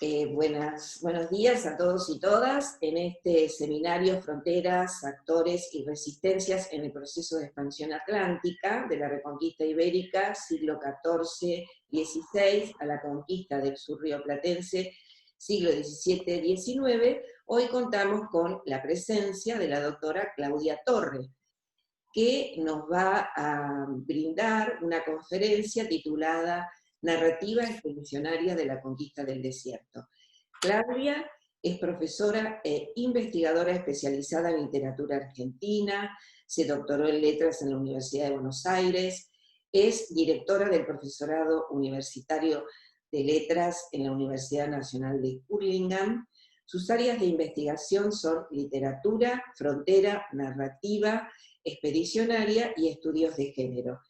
Buenos días a todos y todas en este seminario Fronteras, Actores y Resistencias en el Proceso de Expansión Atlántica de la Reconquista Ibérica, siglo XIV-XVI, a la conquista del sur rioplatense, siglo XVII-XIX. Hoy contamos con la presencia de la doctora Claudia Torre, que nos va a brindar una conferencia titulada Narrativa expedicionaria de la conquista del desierto. Claudia es profesora e investigadora especializada en literatura argentina, se doctoró en letras en la Universidad de Buenos Aires, es directora del profesorado universitario de letras en la Universidad Nacional de Hurlingham. Sus áreas de investigación son literatura, frontera, narrativa, expedicionaria y estudios de género.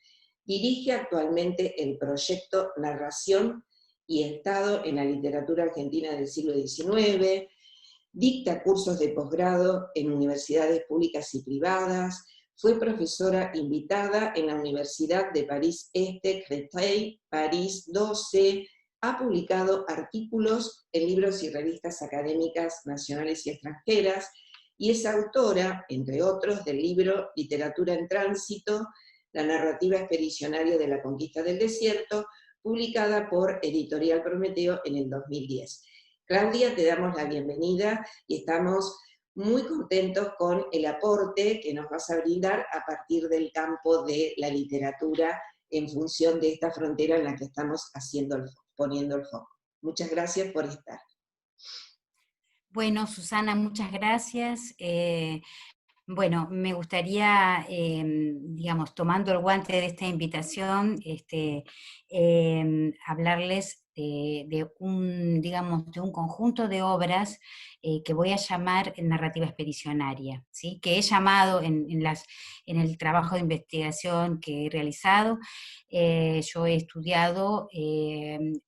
Dirige actualmente el proyecto Narración y Estado en la Literatura Argentina del siglo XIX, dicta cursos de posgrado en universidades públicas y privadas, fue profesora invitada en la Universidad de París Este, Créteil, París 12, ha publicado artículos en libros y revistas académicas nacionales y extranjeras, y es autora, entre otros, del libro Literatura en Tránsito, la narrativa expedicionaria de la conquista del desierto, publicada por Editorial Prometeo en el 2010. Claudia, te damos la bienvenida y estamos muy contentos con el aporte que nos vas a brindar a partir del campo de la literatura en función de esta frontera en la que estamos poniendo el foco. Muchas gracias por estar. Bueno, Susana, muchas gracias. Bueno, me gustaría, digamos, tomando el guante de esta invitación, hablarles de un conjunto de obras que voy a llamar narrativa expedicionaria, ¿sí? Que he llamado en el trabajo de investigación que he realizado. Yo he estudiado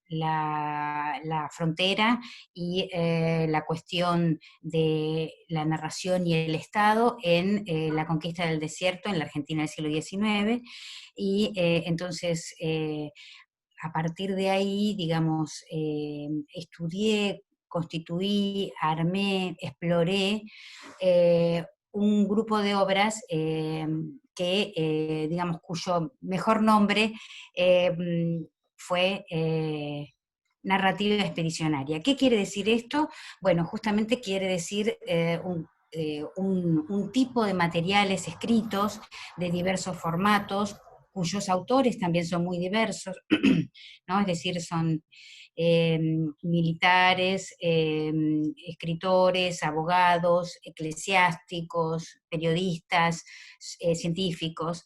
la frontera y la cuestión de la narración y el Estado en la conquista del desierto en la Argentina del siglo XIX, y entonces a partir de ahí, digamos, estudié, constituí, armé, exploré un grupo de obras digamos, cuyo mejor nombre fue narrativa expedicionaria. ¿Qué quiere decir esto? Bueno, justamente quiere decir un tipo de materiales escritos de diversos formatos, cuyos autores también son muy diversos, ¿no? Es decir, son militares, escritores, abogados, eclesiásticos, periodistas, científicos,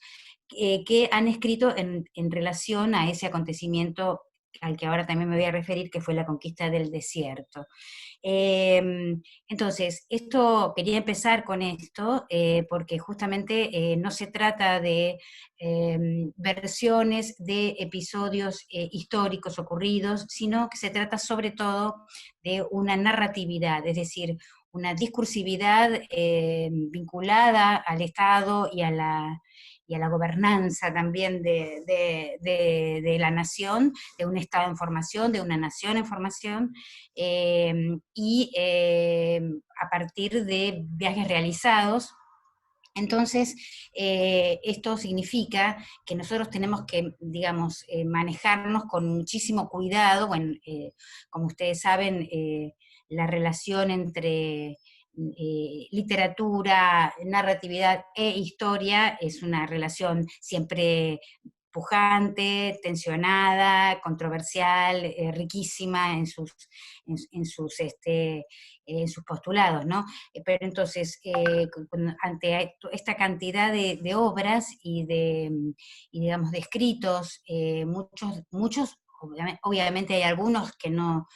que han escrito en relación a ese acontecimiento al que ahora también me voy a referir, que fue la conquista del desierto. Entonces, quería empezar con esto, porque justamente no se trata de versiones de episodios históricos ocurridos, sino que se trata sobre todo de una narratividad, es decir, una discursividad vinculada al Estado y a la gobernanza también de la nación, de un Estado en formación, de una nación en formación, a partir de viajes realizados. Entonces, esto significa que nosotros tenemos que, digamos, manejarnos con muchísimo cuidado. Bueno, como ustedes saben, la relación entre literatura, narratividad e historia es una relación siempre pujante, tensionada, controversial, riquísima en sus postulados, ¿no? Pero entonces, ante esta cantidad de obras y digamos, de escritos, muchos, obviamente hay algunos que no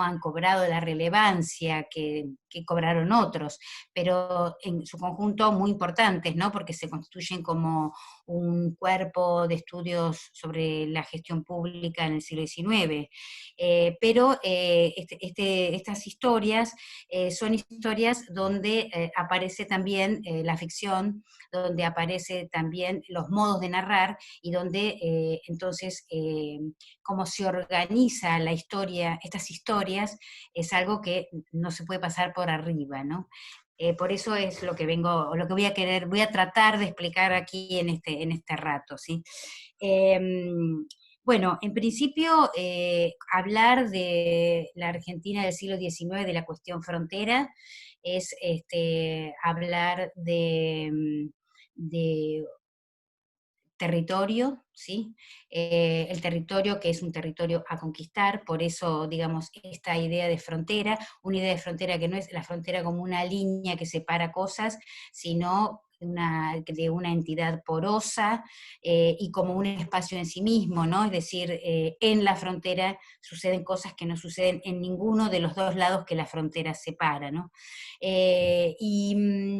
han cobrado la relevancia que que cobraron otros, pero en su conjunto muy importantes, ¿no? Porque se constituyen como un cuerpo de estudios sobre la gestión pública en el siglo XIX. Pero estas historias son historias donde aparece también la ficción, donde aparece también los modos de narrar, y donde entonces cómo se organiza la historia, estas historias, es algo que no se puede pasar por arriba, ¿no? Por eso es lo que lo que voy a tratar de explicar aquí en este rato, ¿sí? Bueno, en principio, hablar de la Argentina del siglo XIX, de la cuestión frontera, es hablar de territorio, ¿sí? El territorio que es un territorio a conquistar, por eso, digamos, esta idea de frontera, una idea de frontera que no es la frontera como una línea que separa cosas, sino de una entidad porosa y como un espacio en sí mismo, ¿no? Es decir, en la frontera suceden cosas que no suceden en ninguno de los dos lados que la frontera separa, ¿no?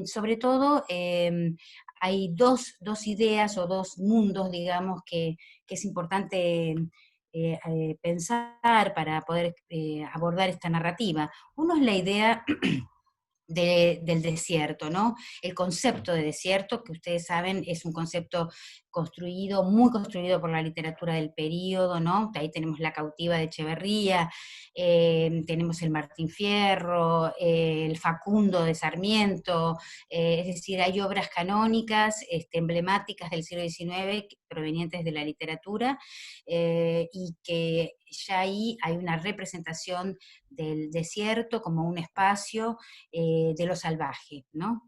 Sobre todo, hay dos ideas o dos mundos, digamos, que es importante pensar para poder abordar esta narrativa. Uno es la idea del desierto, ¿no? El concepto de desierto, que ustedes saben, es un concepto construido, muy construido por la literatura del período, ¿no? Ahí tenemos La cautiva de Echeverría, tenemos el Martín Fierro, el Facundo de Sarmiento, es decir, hay obras canónicas, emblemáticas del siglo XIX, provenientes de la literatura, y que ya ahí hay una representación del desierto como un espacio de lo salvaje, ¿no?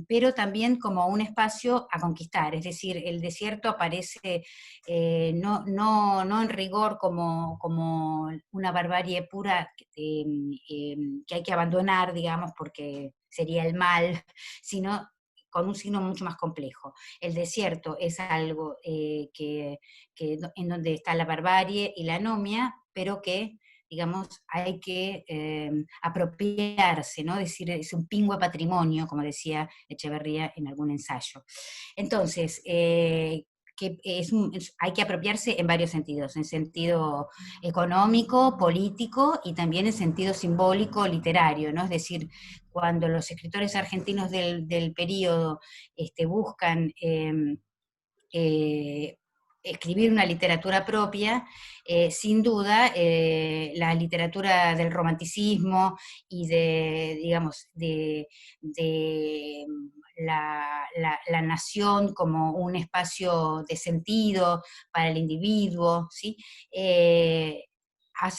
Pero también como un espacio a conquistar, es decir, el desierto aparece no en rigor como una barbarie pura que hay que abandonar, digamos, porque sería el mal, sino con un signo mucho más complejo. El desierto es algo en donde está la barbarie y la anomia, pero que digamos, hay que apropiarse, ¿no? Es decir, es un pingüe patrimonio, como decía Echeverría en algún ensayo. Entonces, hay que apropiarse en varios sentidos, en sentido económico, político y también en sentido simbólico, literario, ¿no? Es decir, cuando los escritores argentinos del periodo buscan eh, escribir una literatura propia, sin duda la literatura del romanticismo y digamos, de la nación como un espacio de sentido para el individuo, ¿sí?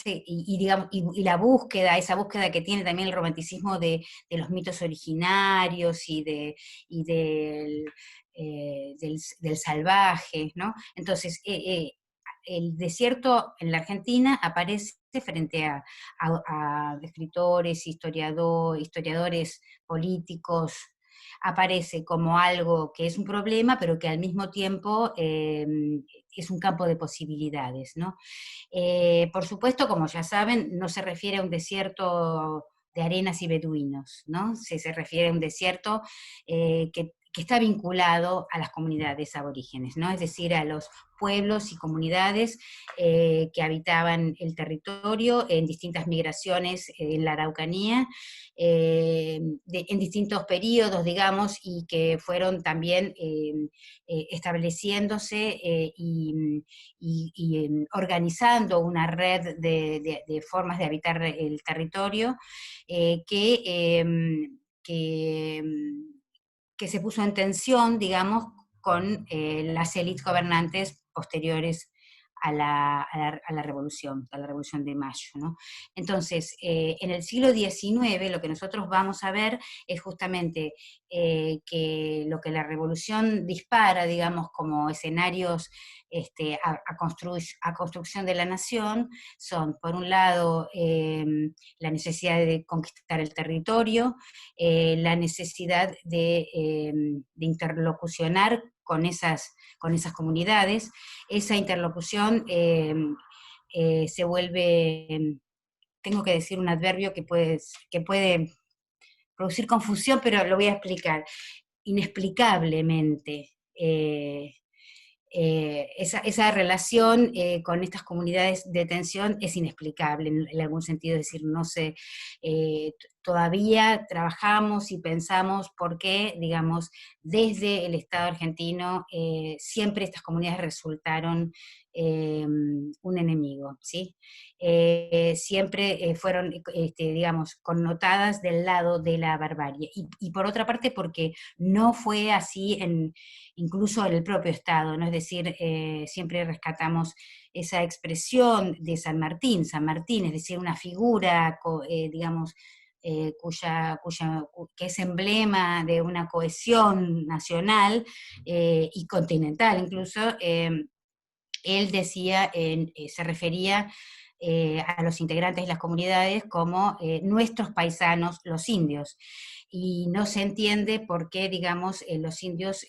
Digamos, y la búsqueda, esa búsqueda que tiene también el romanticismo de los mitos originarios y del salvaje, ¿no? Entonces, el desierto en la Argentina aparece frente a escritores, historiadores políticos, aparece como algo que es un problema, pero que al mismo tiempo es un campo de posibilidades, ¿no? Por supuesto, como ya saben, no se refiere a un desierto de arenas y beduinos, ¿no? Se refiere a un desierto que está vinculado a las comunidades aborígenes, ¿no? Es decir, a los pueblos y comunidades que habitaban el territorio en distintas migraciones en la Araucanía, en distintos periodos, digamos, y que fueron también estableciéndose organizando una red de formas de habitar el territorio que que se puso en tensión, digamos, con las élites gobernantes posteriores a la Revolución de Mayo, ¿no? Entonces, en el siglo XIX lo que nosotros vamos a ver es justamente que lo que la Revolución dispara, digamos, como escenarios a construcción de la nación, son, por un lado, la necesidad de conquistar el territorio, la necesidad de interlocucionar con esas comunidades. Esa interlocución se vuelve, tengo que decir un adverbio que puede producir confusión, pero lo voy a explicar. Inexplicablemente, esa relación con estas comunidades de tensión es inexplicable en algún sentido, es decir, no sé, todavía trabajamos y pensamos por qué, digamos, desde el Estado argentino siempre estas comunidades resultaron un enemigo, ¿sí? Siempre fueron, digamos, connotadas del lado de la barbarie. Y por otra parte, porque no fue así incluso en el propio Estado, ¿no? Es decir, siempre rescatamos esa expresión de San Martín, es decir, una figura, digamos, que es emblema de una cohesión nacional y continental incluso. Él decía, se refería a los integrantes de las comunidades como nuestros paisanos, los indios. Y no se entiende por qué, digamos, los indios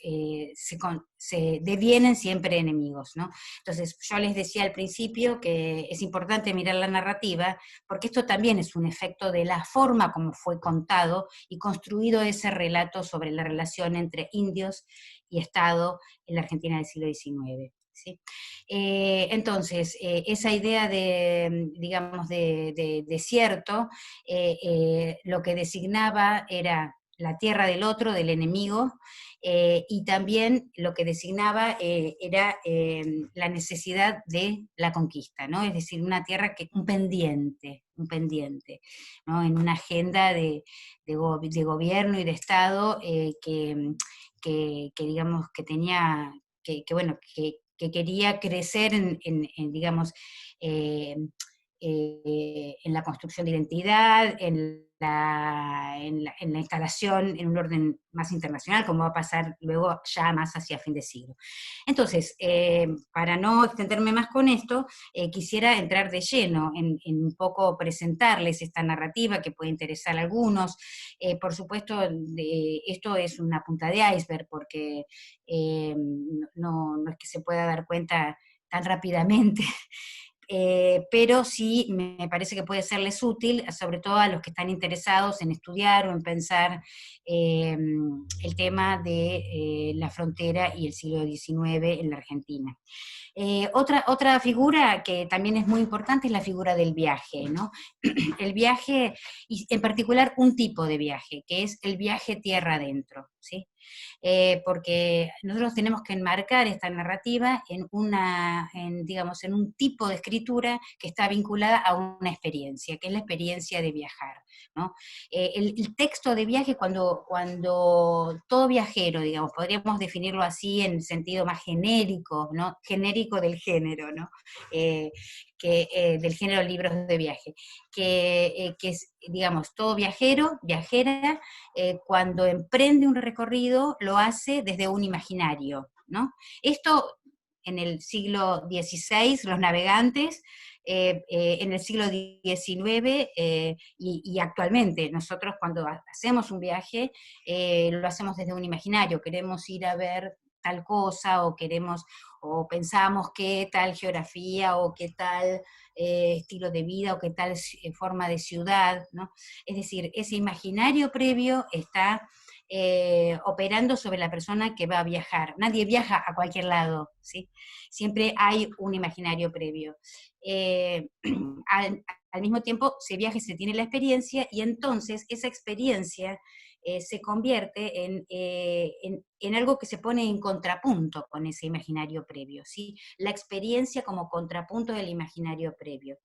se devienen siempre enemigos, ¿no? Entonces, yo les decía al principio que es importante mirar la narrativa, porque esto también es un efecto de la forma como fue contado y construido ese relato sobre la relación entre indios y Estado en la Argentina del siglo XIX. ¿Sí? Entonces, esa idea de, digamos, de desierto, lo que designaba era la tierra del otro, del enemigo, y también lo que designaba era la necesidad de la conquista, ¿no? Es decir, una tierra un pendiente, ¿no? En una agenda de gobierno y de Estado que, digamos, que tenía, bueno, que quería crecer digamos, eh, en la construcción de identidad, en la instalación en un orden más internacional, como va a pasar luego ya más hacia fin de siglo. Entonces, para no extenderme más con esto, quisiera entrar de lleno en un poco presentarles esta narrativa que puede interesar a algunos. Por supuesto, esto es una punta de iceberg, porque no es que se pueda dar cuenta tan rápidamente, pero sí me parece que puede serles útil, sobre todo a los que están interesados en estudiar o en pensar el tema de la frontera y el siglo XIX en la Argentina. Otra figura que también es muy importante es la figura del viaje, ¿no? El viaje, y en particular un tipo de viaje, que es el viaje tierra adentro, ¿sí? Porque nosotros tenemos que enmarcar esta narrativa digamos, en un tipo de escritura que está vinculada a una experiencia, que es la experiencia de viajar, ¿no? El texto de viaje, cuando todo viajero, digamos, podríamos definirlo así en sentido más genérico, ¿no? Genérico del género, ¿no? Del género libros de viaje, que es, digamos, todo viajero, viajera, cuando emprende un recorrido, lo hace desde un imaginario, ¿no? Esto en el siglo XVI, los navegantes, en el siglo XIX y actualmente. Nosotros cuando hacemos un viaje, lo hacemos desde un imaginario, queremos ir a ver tal cosa, o pensamos qué tal geografía, o qué tal estilo de vida, o qué tal forma de ciudad, ¿no? Es decir, ese imaginario previo está operando sobre la persona que va a viajar. Nadie viaja a cualquier lado, ¿sí? Siempre hay un imaginario previo. Eh, al mismo tiempo se viaja y se tiene la experiencia, y entonces esa experiencia se convierte en algo que se pone en contrapunto con ese imaginario previo, ¿sí? La experiencia como contrapunto del imaginario previo.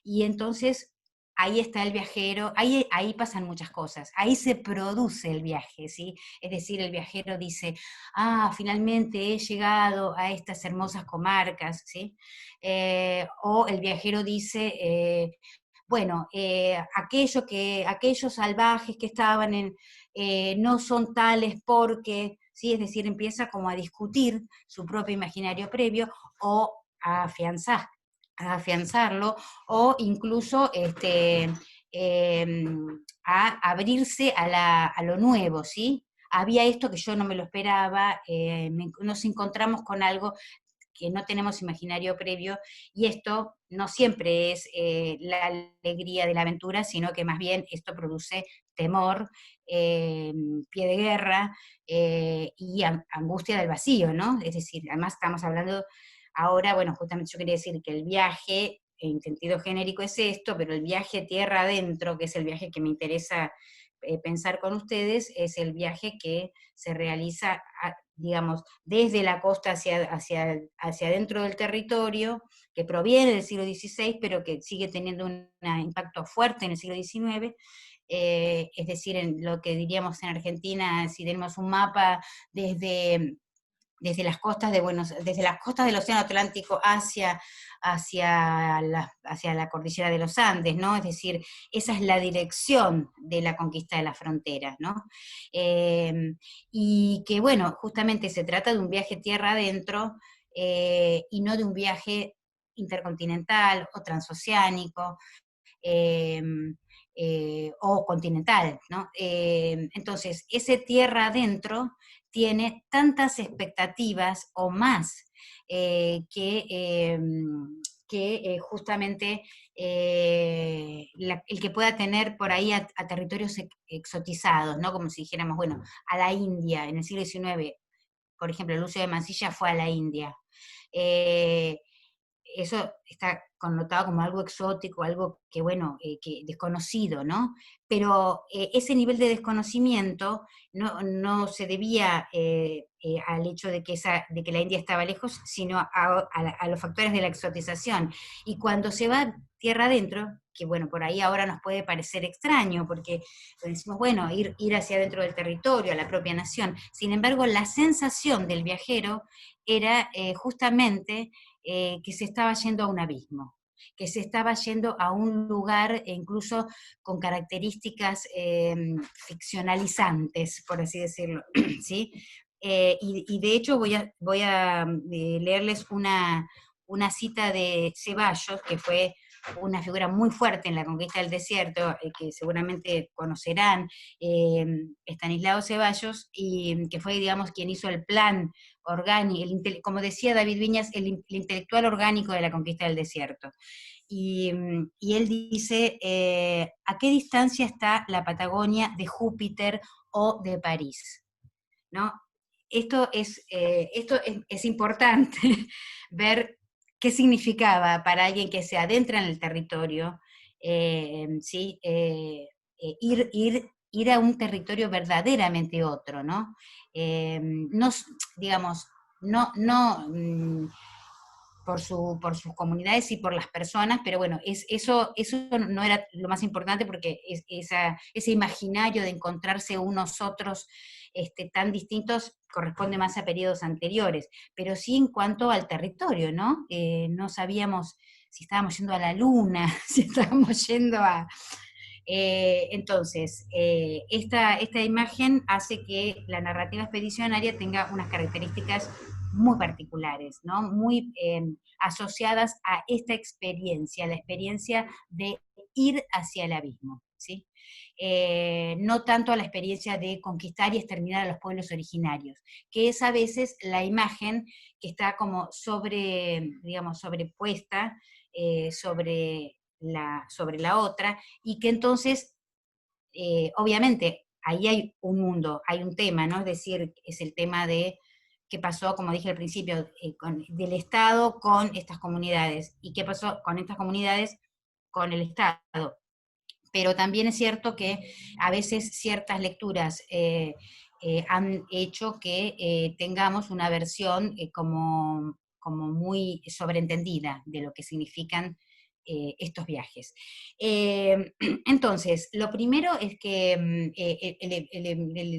Y entonces ahí está el viajero, ahí pasan muchas cosas, ahí se produce el viaje, ¿sí? Es decir, el viajero dice, finalmente he llegado a estas hermosas comarcas, ¿sí? O el viajero dice, bueno, aquellos salvajes que estaban no son tales porque, ¿sí? Es decir, empieza como a discutir su propio imaginario previo, o a afianzarlo, o incluso a abrirse a lo nuevo, ¿sí? Había esto que yo no me lo esperaba, nos encontramos con algo que no tenemos imaginario previo, y esto no siempre es la alegría de la aventura, sino que más bien esto produce temor, pie de guerra y angustia del vacío, ¿no? Es decir, además estamos hablando ahora, bueno, justamente yo quería decir que el viaje, en sentido genérico es esto, pero el viaje tierra adentro, que es el viaje que me interesa pensar con ustedes, es el viaje que se realiza, digamos, desde la costa hacia dentro del territorio, que proviene del siglo XVI, pero que sigue teniendo un impacto fuerte en el siglo XIX, es decir, en lo que diríamos en Argentina, si tenemos un mapa desde las costas desde las costas del Océano Atlántico hacia la cordillera de los Andes, ¿no? Es decir, esa es la dirección de la conquista de las fronteras, ¿no? Eh, y que, bueno, justamente se trata de un viaje tierra adentro y no de un viaje intercontinental o transoceánico, eh, o continental, ¿no? Entonces, ese tierra adentro tiene tantas expectativas o más que justamente el que pueda tener por ahí a territorios exotizados, ¿no? Como si dijéramos, bueno, a la India, en el siglo XIX, por ejemplo, Lucio de Mansilla fue a la India. Eh, Eso está connotado como algo exótico, algo que, bueno, que desconocido, ¿no? Pero ese nivel de desconocimiento no se debía al hecho de que la India estaba lejos, sino a los factores de la exotización. Y cuando se va tierra adentro, que bueno, por ahí ahora nos puede parecer extraño, porque decimos, bueno, ir hacia adentro del territorio, a la propia nación. Sin embargo, la sensación del viajero era justamente que se estaba yendo a un abismo, que se estaba yendo a un lugar incluso con características ficcionalizantes, por así decirlo, ¿sí? Y de hecho voy a leerles una cita de Ceballos, que fue una figura muy fuerte en la conquista del desierto, que seguramente conocerán, Estanislao Ceballos, y que fue, digamos, quien hizo el plan orgánico, como decía David Viñas, el intelectual orgánico de la conquista del desierto. Y él dice, ¿a qué distancia está la Patagonia de Júpiter o de París? ¿No? Esto es importante, ver qué significaba para alguien que se adentra en el territorio, ¿sí? Ir a un territorio verdaderamente otro, ¿no? No, digamos, no por sus comunidades y por las personas, pero bueno, eso no era lo más importante, porque ese imaginario de encontrarse unos otros tan distintos corresponde más a periodos anteriores, pero sí en cuanto al territorio, ¿no? No sabíamos si estábamos yendo a la luna, si estábamos yendo a... entonces, esta imagen hace que la narrativa expedicionaria tenga unas características muy particulares, ¿no? Muy asociadas a esta experiencia, la experiencia de ir hacia el abismo, ¿sí? No tanto a la experiencia de conquistar y exterminar a los pueblos originarios, que es a veces la imagen que está como digamos, sobrepuesta sobre la otra, y que entonces, obviamente, ahí hay un mundo, hay un tema, ¿no? Es decir, es el tema de qué pasó, como dije al principio, del Estado con estas comunidades, y qué pasó con estas comunidades con el Estado. Pero también es cierto que a veces ciertas lecturas han hecho que tengamos una versión como muy sobreentendida de lo que significan estos viajes. Entonces, lo primero es que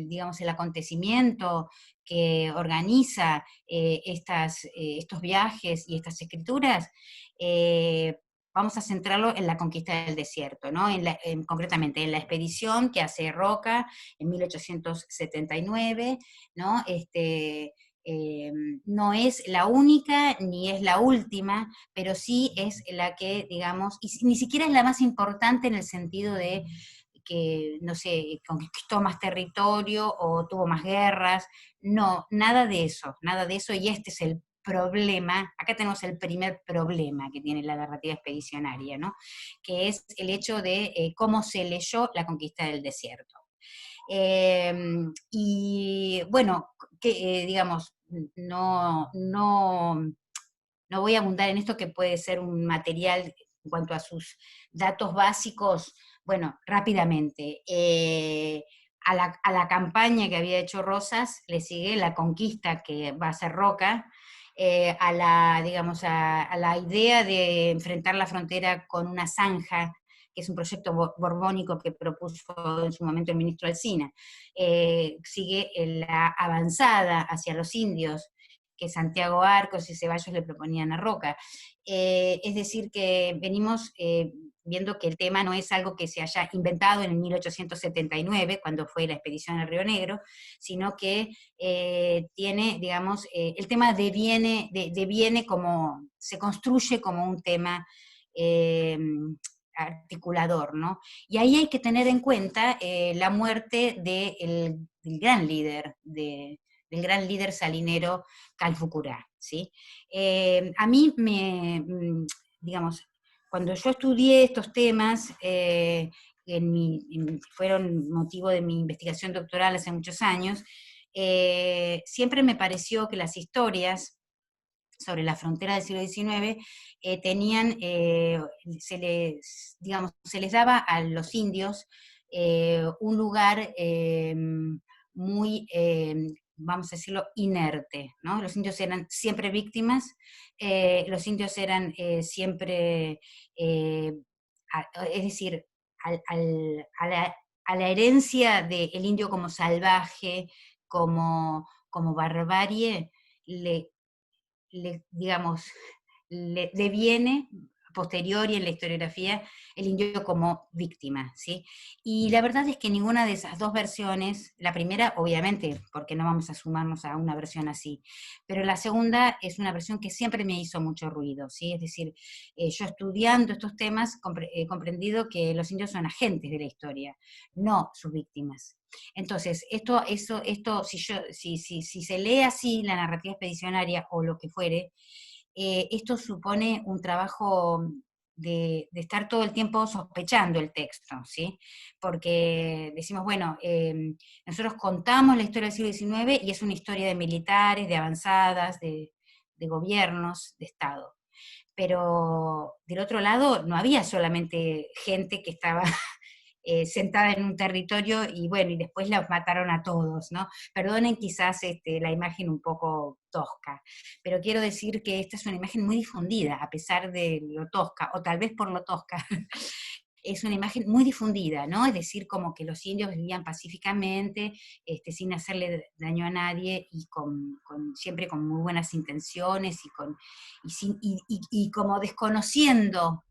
digamos, el acontecimiento que organiza estos viajes y estas escrituras, vamos a centrarlo en la conquista del desierto, ¿no? Concretamente en la expedición que hace Roca en 1879, ¿no? No es la única ni es la última, pero sí es la que, digamos, y ni siquiera es la más importante en el sentido de que, no sé, conquistó más territorio o tuvo más guerras, no, nada de eso, y este es el problema, acá tenemos el primer problema que tiene la narrativa expedicionaria, ¿no? Que es el hecho de cómo se leyó la conquista del desierto. Y bueno, que, digamos, no voy a abundar en esto, que puede ser un material en cuanto a sus datos básicos. Bueno, rápidamente. A la campaña que había hecho Rosas le sigue la conquista que va a hacer Roca, digamos, a la idea de enfrentar la frontera con una zanja, que es un proyecto borbónico que propuso en su momento el ministro Alsina. Sigue la avanzada hacia los indios, que Santiago Arcos y Ceballos le proponían a Roca. Es decir, que venimos viendo que el tema no es algo que se haya inventado en el 1879, cuando fue la expedición al Río Negro, sino que tiene, digamos, el tema deviene como, se construye como un tema articulador, ¿no? Y ahí hay que tener en cuenta la muerte del gran líder, del gran líder salinero Calfucurá, ¿sí? A mí digamos, cuando yo estudié estos temas, fueron motivo de mi investigación doctoral hace muchos años, siempre me pareció que las historias sobre la frontera del siglo XIX tenían, digamos, se les daba a los indios un lugar muy, vamos a decirlo, inerte, ¿no? Los indios eran siempre víctimas, los indios eran siempre, es decir, a la herencia del indio como salvaje, como barbarie, digamos, le deviene posterior y en la historiografía el indio como víctima, ¿sí? Y la verdad es que ninguna de esas dos versiones, la primera obviamente, porque no vamos a sumarnos a una versión así, pero la segunda es una versión que siempre me hizo mucho ruido, ¿sí? Es decir, yo estudiando estos temas he comprendido que los indios son agentes de la historia, no sus víctimas. Entonces, si se lee así la narrativa expedicionaria o lo que fuere, esto supone un trabajo de estar todo el tiempo sospechando el texto, ¿sí? Porque decimos, bueno, nosotros contamos la historia del siglo XIX y es una historia de militares, de avanzadas, de gobiernos, de Estado. Pero del otro lado no había solamente gente que estaba sentada en un territorio y bueno, y después los mataron a todos, ¿no? Perdonen quizás la imagen un poco tosca, pero quiero decir que esta es una imagen muy difundida, a pesar de lo tosca, o tal vez por lo tosca. Es una imagen muy difundida, ¿no? Es decir, como que los indios vivían pacíficamente, sin hacerle daño a nadie y siempre con muy buenas intenciones y como desconociendo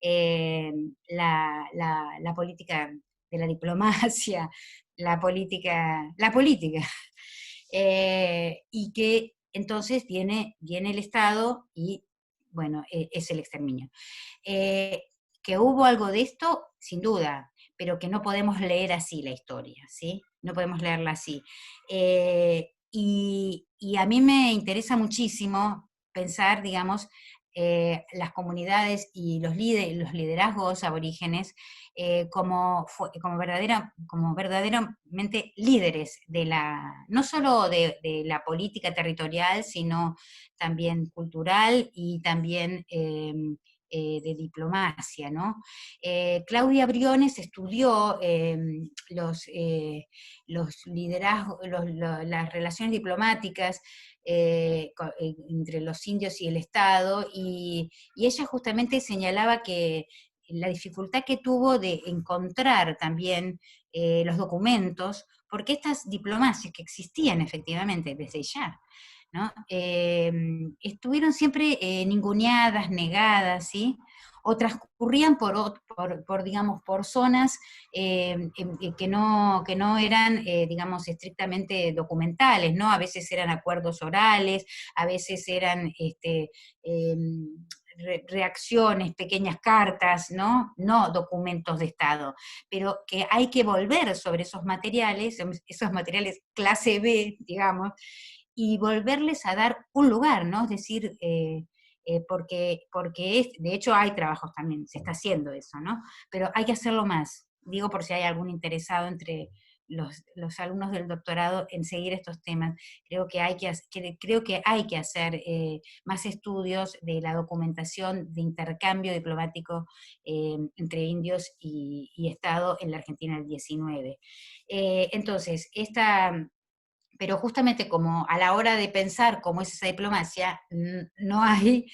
eh, la política de la diplomacia, la política. Y que entonces viene el Estado y, bueno, es el exterminio. Que hubo algo de esto, sin duda, pero que no podemos leer así la historia, ¿sí? No podemos leerla así. Y a mí me interesa muchísimo pensar, digamos, las comunidades y los liderazgos aborígenes como verdaderamente líderes no solo de la política territorial, sino también cultural y también de diplomacia, ¿no? Claudia Briones estudió los liderazgos, las relaciones diplomáticas entre los indios y el Estado, y ella justamente señalaba que la dificultad que tuvo de encontrar también los documentos, porque estas diplomacias que existían efectivamente desde ya, ¿no? Estuvieron siempre ninguneadas, negadas, ¿sí? O transcurrían digamos, por zonas que no eran, digamos, estrictamente documentales, ¿no? A veces eran acuerdos orales, a veces eran eh, reacciones, pequeñas cartas, ¿no? No documentos de Estado, pero que hay que volver sobre esos materiales clase B, digamos, y volverles a dar un lugar, ¿no? Es decir, porque de hecho hay trabajos también, se está haciendo eso, ¿no? Pero hay que hacerlo más. Digo por si hay algún interesado entre los alumnos del doctorado en seguir estos temas. Creo que hay que hacer más estudios de la documentación de intercambio diplomático entre indios y Estado en la Argentina del 19. Entonces, pero justamente como a la hora de pensar cómo es esa diplomacia, no hay,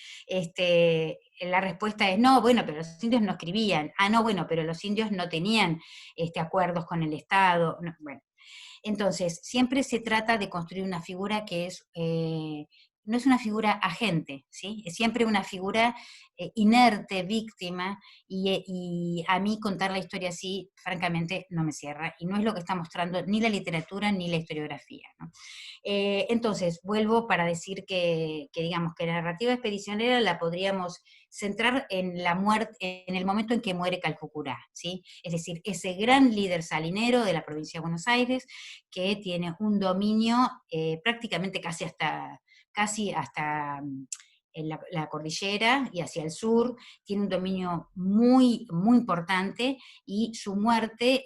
la respuesta es, no, bueno, pero los indios no escribían, no, bueno, pero los indios no tenían acuerdos con el Estado, no, bueno. Entonces, siempre se trata de construir una figura que no es una figura agente, ¿sí? Es siempre una figura inerte, víctima, y a mí contar la historia así, francamente, no me cierra, y no es lo que está mostrando ni la literatura ni la historiografía, ¿no? Entonces, vuelvo para decir digamos, que la narrativa expedicionera la podríamos centrar en la muerte, en el momento en que muere Calfucurá, ¿sí? Es decir, ese gran líder salinero de la provincia de Buenos Aires, que tiene un dominio prácticamente casi hasta en la cordillera y hacia el sur, tiene un dominio muy, muy importante, y su muerte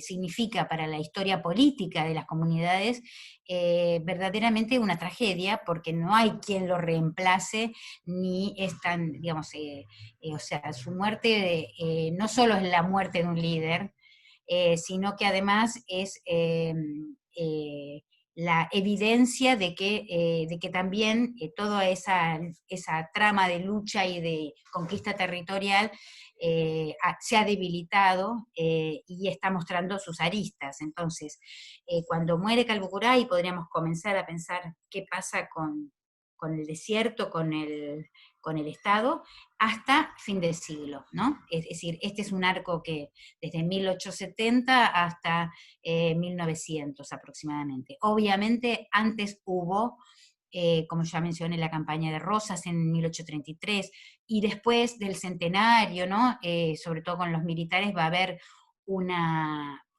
significa para la historia política de las comunidades verdaderamente una tragedia, porque no hay quien lo reemplace, ni es tan, digamos, o sea, su muerte no solo es la muerte de un líder, sino que además es la evidencia de que también toda esa trama de lucha y de conquista territorial se ha debilitado y está mostrando sus aristas. Entonces, cuando muere Calbucurá, podríamos comenzar a pensar qué pasa con el desierto, con el Estado, hasta fin del siglo, ¿no? Es decir, este es un arco que desde 1870 hasta 1900 aproximadamente. Obviamente antes hubo, como ya mencioné, la campaña de Rosas en 1833, y después del centenario, ¿no? Sobre todo con los militares, va a haber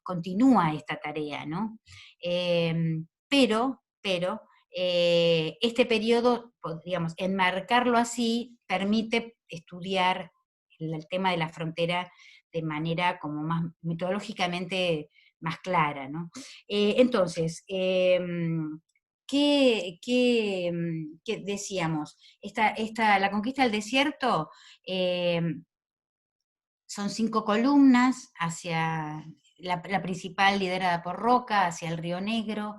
continúa esta tarea, ¿no? Pero este periodo, digamos, enmarcarlo así, permite estudiar el tema de la frontera de manera como más metodológicamente más clara, ¿no? Entonces, ¿qué decíamos? La conquista del desierto son 5 columnas hacia la principal liderada por Roca, hacia el Río Negro.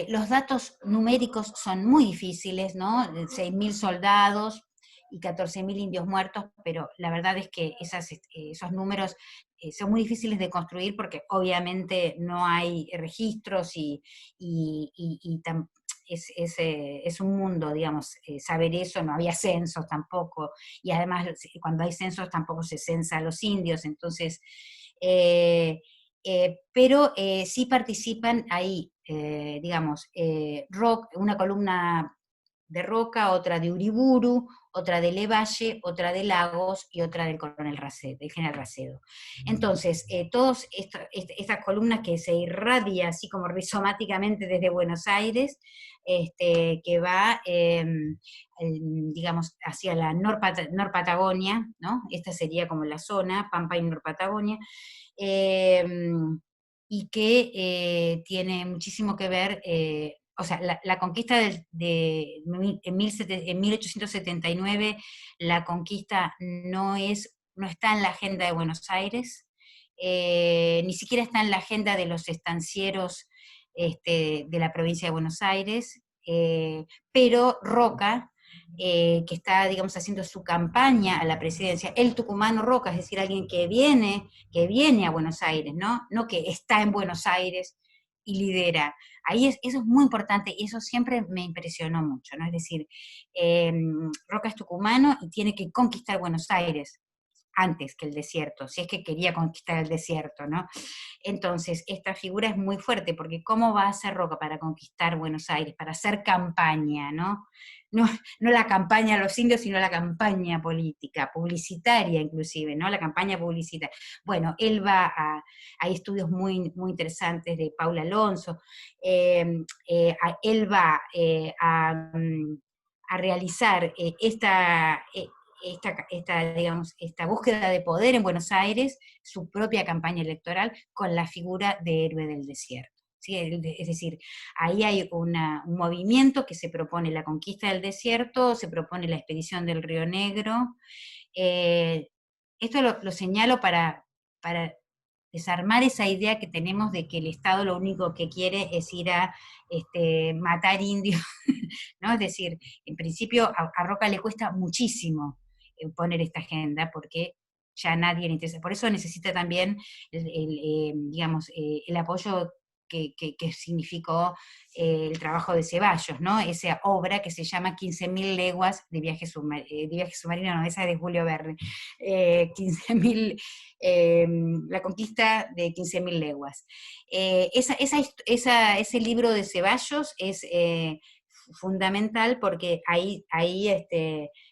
Los datos numéricos son muy difíciles, ¿no? 6.000 soldados y 14.000 indios muertos, pero la verdad es que esos números son muy difíciles de construir, porque obviamente no hay registros es un mundo, digamos, saber eso. No había censos tampoco, y además cuando hay censos tampoco se censa a los indios, entonces, pero sí participan ahí, digamos, una columna de Roca, otra de Uriburu, otra de Levalle, otra de Lagos y otra del coronel Racedo, del general Racedo. Entonces, todas estas columnas que se irradia así como rizomáticamente desde Buenos Aires, que va, digamos, hacia la Norpatagonia, ¿no? Esta sería como la zona, Pampa y Norpatagonia, y que tiene muchísimo que ver, o sea, la conquista en 1879, la conquista no está en la agenda de Buenos Aires, ni siquiera está en la agenda de los estancieros de la provincia de Buenos Aires, pero Roca, que está, digamos, haciendo su campaña a la presidencia, el tucumano Roca, es decir, alguien que viene a Buenos Aires, ¿no? No que está en Buenos Aires y lidera. Eso es muy importante, y eso siempre me impresionó mucho, ¿no? Es decir, Roca es tucumano y tiene que conquistar Buenos Aires. antes que el desierto, si es que quería conquistar el desierto, ¿no? Entonces, esta figura es muy fuerte, porque ¿cómo va a hacer Roca para conquistar Buenos Aires, para hacer campaña, ¿no? No, no la campaña a los indios, sino la campaña política, publicitaria inclusive, ¿no? La campaña publicitaria. Bueno, él va a, hay estudios muy, muy interesantes de Paula Alonso, él va a realizar digamos, esta búsqueda de poder en Buenos Aires, su propia campaña electoral, con la figura de héroe del desierto. ¿Sí? Es decir, ahí hay un movimiento que se propone la conquista del desierto, se propone la expedición del Río Negro. Esto lo señalo para desarmar esa idea que tenemos de que el Estado lo único que quiere es ir a matar indios, ¿no? Es decir, en principio a Roca le cuesta muchísimo poner esta agenda, porque ya nadie le interesa. Por eso necesita también, digamos, el apoyo que significó el trabajo de Ceballos, ¿no? Esa obra que se llama 15.000 leguas de viaje submarino, no, esa es de Julio Verne, 15.000, la conquista de 15.000 leguas. Ese libro de Ceballos es fundamental, porque ahí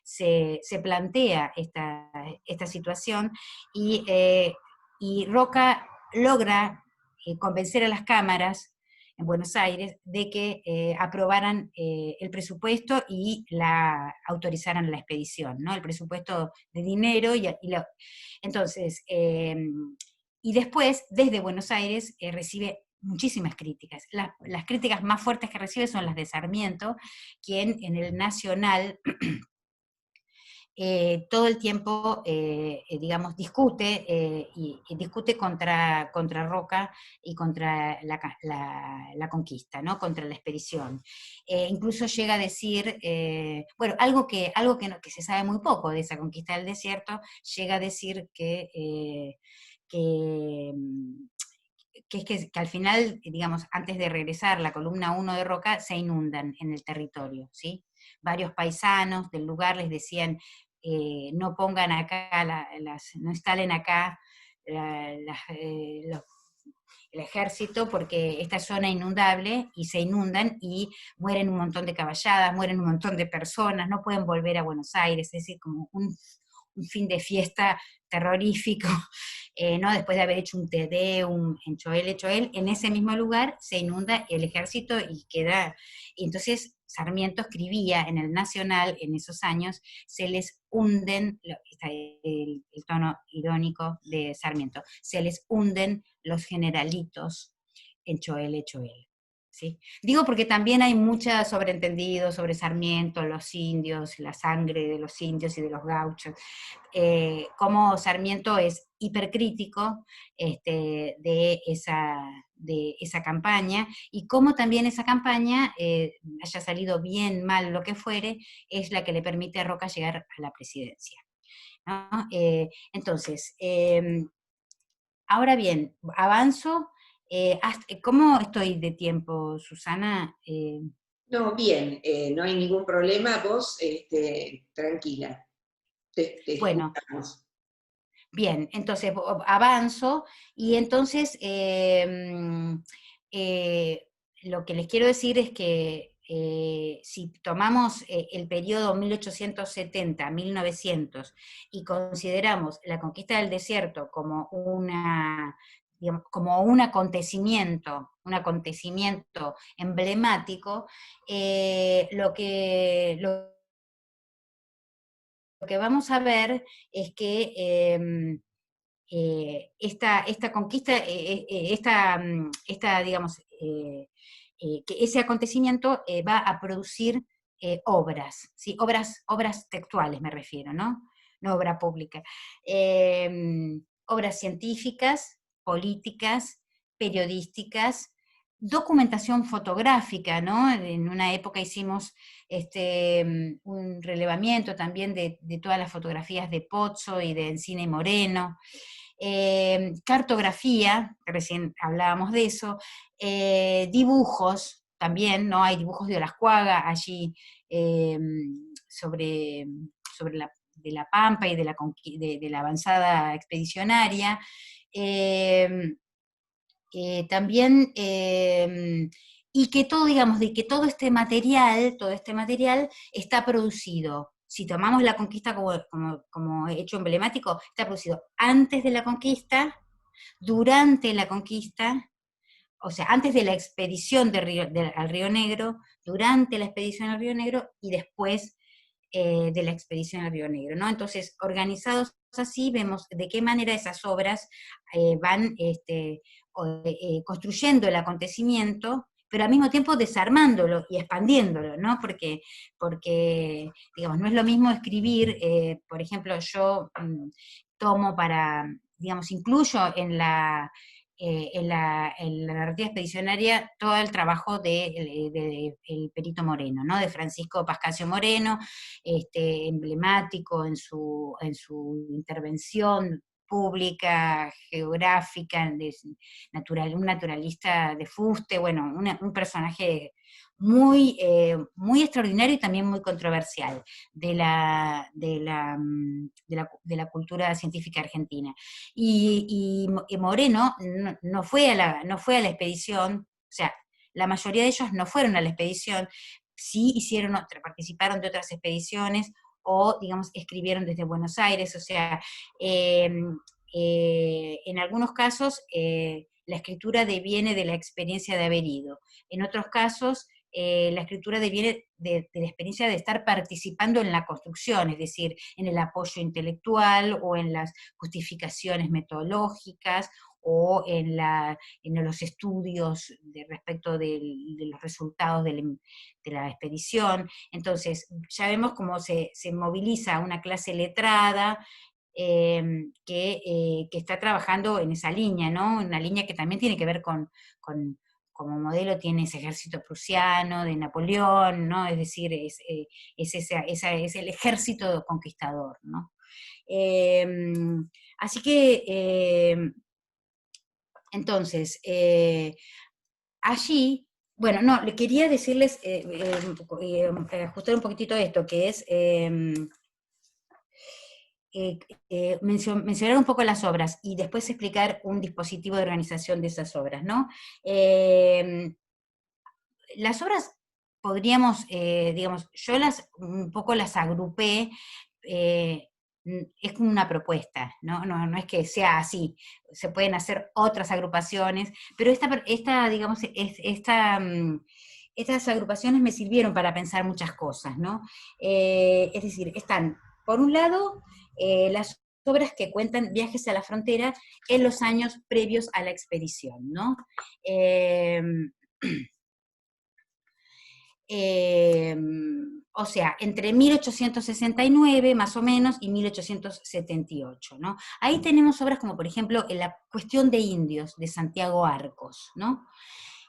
se plantea esta situación, y Roca logra convencer a las cámaras en Buenos Aires de que aprobaran el presupuesto y autorizaran la expedición, ¿no? El presupuesto de dinero entonces, y después, desde Buenos Aires, recibe muchísimas críticas. Las críticas más fuertes que recibe son las de Sarmiento, quien en el Nacional todo el tiempo, digamos, discute, y discute contra Roca y contra la conquista, ¿no? Contra la expedición. Incluso llega a decir, bueno, que se sabe muy poco de esa conquista del desierto, llega a decir que, que al final, digamos, antes de regresar la columna 1 de Roca, se inundan en el territorio, ¿sí? Varios paisanos del lugar les decían, no pongan acá, no instalen acá el ejército, porque esta zona es inundable, y se inundan y mueren un montón de caballadas, mueren un montón de personas, no pueden volver a Buenos Aires, es decir, como un fin de fiesta terrorífico, ¿no? Después de haber hecho un Te Deum en Choel, en ese mismo lugar se inunda el ejército y queda. Y entonces Sarmiento escribía en el Nacional en esos años, se les hunden, está el tono irónico de Sarmiento, se les hunden los generalitos en Choel. ¿Sí? Digo porque también hay mucha sobreentendido sobre Sarmiento, los indios, la sangre de los indios y de los gauchos, cómo Sarmiento es hipercrítico de esa campaña, y cómo también esa campaña, haya salido bien, mal, lo que fuere, es la que le permite a Roca llegar a la presidencia, ¿no? Entonces, ahora bien, avanzo. ¿Cómo estoy de tiempo, Susana? No, bien, no hay ningún problema, vos tranquila, te Bueno, escuchamos. bien, entonces avanzo, y entonces lo que les quiero decir es que si tomamos el periodo 1870-1900 y consideramos la conquista del desierto como digamos, como un acontecimiento emblemático, lo que vamos a ver es que esta conquista, digamos, que ese acontecimiento va a producir obras, ¿sí? Obras textuales me refiero, ¿no? No obra pública. Obras científicas, políticas, periodísticas, documentación fotográfica, ¿no? En una época hicimos un relevamiento también de todas las fotografías de Pozzo y de Encina y Moreno. Cartografía, recién hablábamos de eso, dibujos también, ¿no? Hay dibujos de Olascuaga allí, sobre de la Pampa y de la avanzada expedicionaria. También, y que todo, digamos, de que todo este material está producido. Si tomamos la conquista como hecho emblemático, está producido antes de la conquista, durante la conquista, o sea, antes de la expedición al Río Negro, durante la expedición al Río Negro y después de la expedición al Río Negro, ¿no? Entonces, organizados así, vemos de qué manera esas obras van construyendo el acontecimiento, pero al mismo tiempo desarmándolo y expandiéndolo, ¿no? Porque digamos, no es lo mismo escribir, por ejemplo, yo tomo digamos, incluyo en la narrativa expedicionaria todo el trabajo de el Perito Moreno, ¿no? De Francisco Pascasio Moreno, emblemático en su intervención pública, geográfica, un naturalista de fuste, bueno, un personaje muy extraordinario y también muy controversial de la cultura científica argentina. Y Moreno no fue a la expedición, o sea, la mayoría de ellos no fueron a la expedición, sí participaron de otras expediciones, o, digamos, escribieron desde Buenos Aires, o sea, en algunos casos la escritura deviene de la experiencia de haber ido, en otros casos la escritura deviene de la experiencia de estar participando en la construcción, es decir, en el apoyo intelectual o en las justificaciones metodológicas o en los estudios respecto de los resultados de la expedición. Entonces, ya vemos cómo se moviliza una clase letrada, que está trabajando en esa línea, ¿no? Una línea que también tiene que ver como modelo tiene ese ejército prusiano de Napoleón, ¿no? Es decir, es el ejército conquistador, ¿no? Eh, Así que, entonces, allí, bueno, no, le quería decirles, ajustar un poquitito esto, que es mencionar un poco las obras y después explicar un dispositivo de organización de esas obras, ¿no? Las obras podríamos, digamos, yo un poco las agrupé, es como una propuesta, ¿no? No es que sea así, se pueden hacer otras agrupaciones, pero digamos, estas agrupaciones me sirvieron para pensar muchas cosas, ¿no? Es decir, están, por un lado, las obras que cuentan viajes a la frontera en los años previos a la expedición, ¿no? O sea, entre 1869 más o menos y 1878, ¿no? Ahí tenemos obras como, por ejemplo, en La cuestión de indios, de Santiago Arcos, ¿no?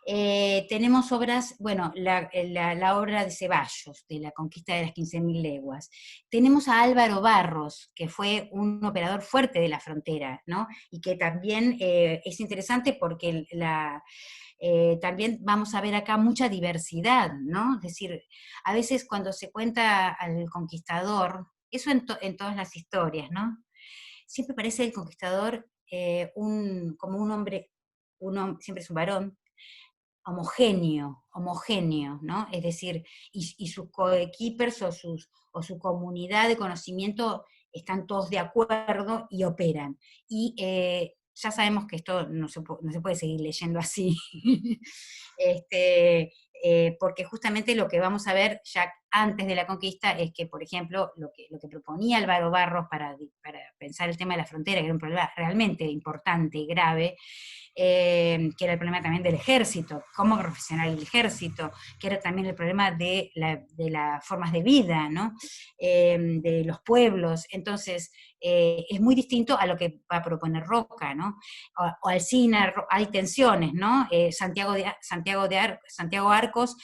Tenemos obras, bueno, la obra de Ceballos, de la conquista de las 15.000 leguas. Tenemos a Álvaro Barros, que fue un operador fuerte de la frontera, ¿no? Y que también es interesante porque también vamos a ver acá mucha diversidad, ¿no? Es decir, a veces cuando se cuenta al conquistador, eso en todas las historias, ¿no? Siempre parece el conquistador como un hombre, siempre es un varón, homogéneo, ¿no? Es decir, y sus coequippers o su comunidad de conocimiento están todos de acuerdo y operan. Y ya sabemos que esto no se puede seguir leyendo así, porque justamente lo que vamos a ver ya antes de la conquista es que, por ejemplo, lo que proponía Álvaro Barros para pensar el tema de la frontera, que era un problema realmente importante y grave, que era el problema también del ejército, cómo profesional el ejército, que era también el problema de las formas de vida, ¿no? De los pueblos. Entonces, es muy distinto a lo que va a proponer Roca, ¿no? O Alsina, hay tensiones, ¿no? Santiago Arcos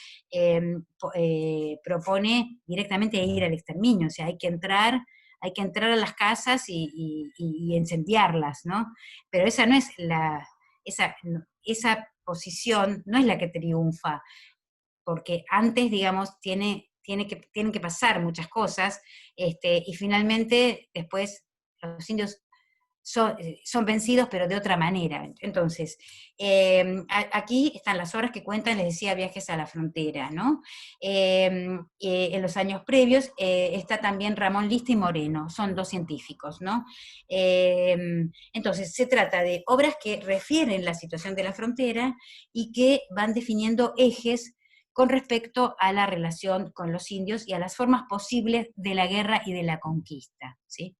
propone directamente ir al exterminio, o sea, hay que entrar a las casas y incendiarlas, ¿no? Pero esa no es esa posición no es la que triunfa, porque antes, digamos, tiene tienen que pasar muchas cosas, y finalmente después los indios son vencidos, pero de otra manera. Entonces, aquí están las obras que cuentan, les decía, Viajes a la Frontera, ¿no? En los años previos está también Ramón Lista y Moreno, son dos científicos, ¿no? Eh, entonces, se trata de obras que refieren la situación de la frontera y que van definiendo ejes con respecto a la relación con los indios y a las formas posibles de la guerra y de la conquista, ¿sí?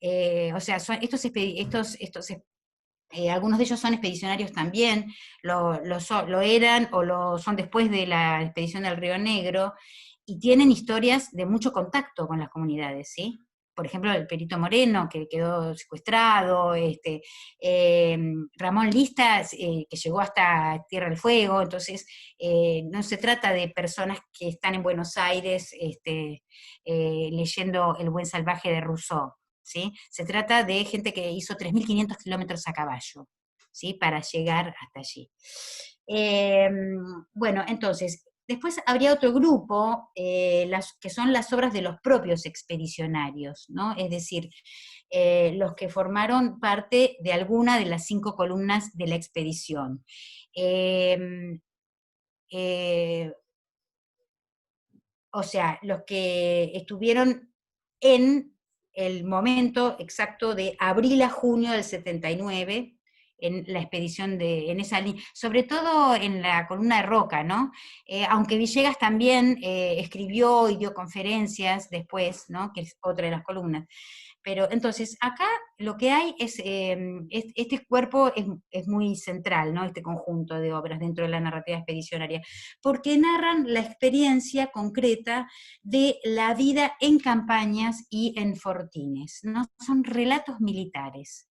O sea, algunos de ellos son expedicionarios también, lo eran o lo son después de la expedición del Río Negro, y tienen historias de mucho contacto con las comunidades, ¿sí? Por ejemplo, el Perito Moreno, que quedó secuestrado, eh, Ramón Lista, que llegó hasta Tierra del Fuego. Entonces, no se trata de personas que están en Buenos Aires leyendo El buen salvaje de Rousseau, ¿sí? Se trata de gente que hizo 3.500 kilómetros a caballo, ¿sí? Para llegar hasta allí. Bueno, entonces, después habría otro grupo, que son las obras de los propios expedicionarios, ¿no? Es decir, los que formaron parte de alguna de las 5 columnas de la expedición. Eh, eh, o sea, los que estuvieron en el momento exacto de abril a junio del 79, en la expedición en esa línea, sobre todo en la columna de Roca, ¿no? Aunque Villegas también escribió y dio conferencias después, ¿no? Que es otra de las columnas. Pero entonces, acá lo que hay este cuerpo es muy central, ¿no? Este conjunto de obras dentro de la narrativa expedicionaria, porque narran la experiencia concreta de la vida en campañas y en fortines, ¿no? Son relatos militares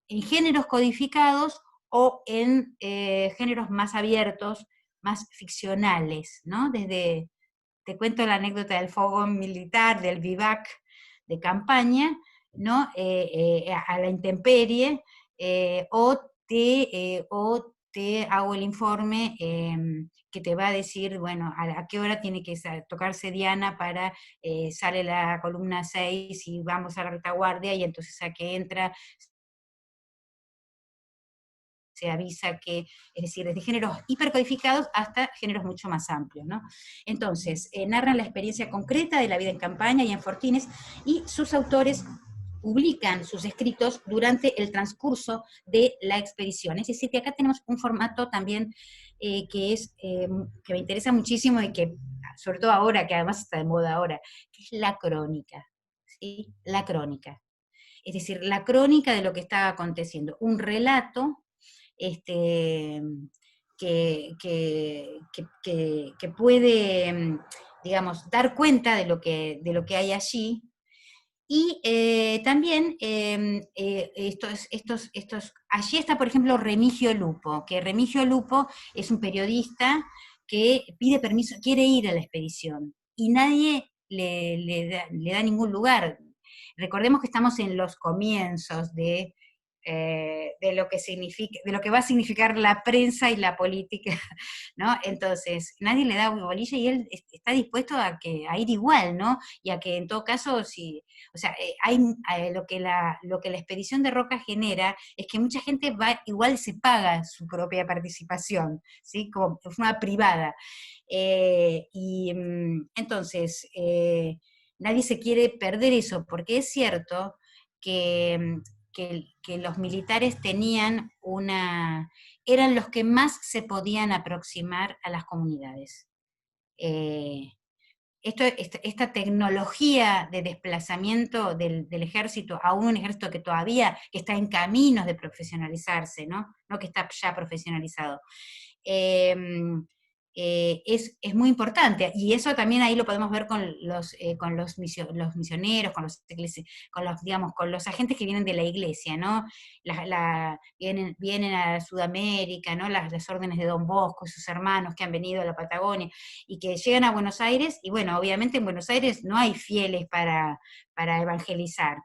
en géneros codificados o en géneros más abiertos, más ficcionales, ¿no? Te cuento la anécdota del fogón militar, del vivac de campaña, ¿no? A la intemperie, o te hago el informe que te va a decir, bueno, a qué hora tiene que tocarse Diana para, sale la columna 6 y vamos a la retaguardia, y entonces a qué entra, se avisa que, es decir, desde géneros hipercodificados hasta géneros mucho más amplios, ¿no? Entonces, narran la experiencia concreta de la vida en campaña y en fortines, y sus autores publican sus escritos durante el transcurso de la expedición. Es decir, que acá tenemos un formato también que me interesa muchísimo y que, sobre todo ahora, que además está de moda ahora, que es la crónica, ¿sí? La crónica. Es decir, la crónica de lo que está aconteciendo. Un relato este, que puede, digamos, dar cuenta de lo que hay allí. Y también allí está, por ejemplo, Remigio Lupo, que Remigio Lupo es un periodista que pide permiso, quiere ir a la expedición, y nadie le da ningún lugar. Recordemos que estamos en los comienzos de lo que significa, de lo que va a significar la prensa y la política, ¿no? Entonces, nadie le da bolilla y él está dispuesto a ir igual, ¿no? Y a que en todo caso, si, o sea, lo que la expedición de Roca genera es que mucha gente va, igual se paga su propia participación, ¿sí? Como una privada. Entonces, nadie se quiere perder eso, porque es cierto que, que los militares eran los que más se podían aproximar a las comunidades. Eh, esta tecnología de desplazamiento del ejército a un ejército que todavía está en caminos de profesionalizarse, ¿no? No que está ya profesionalizado. Eh, es muy importante, y eso también ahí lo podemos ver con los misioneros, digamos, con los agentes que vienen de la iglesia, ¿no? Vienen a Sudamérica, ¿no? Las órdenes de Don Bosco y sus hermanos que han venido a la Patagonia, y que llegan a Buenos Aires, y bueno, obviamente en Buenos Aires no hay fieles para evangelizar,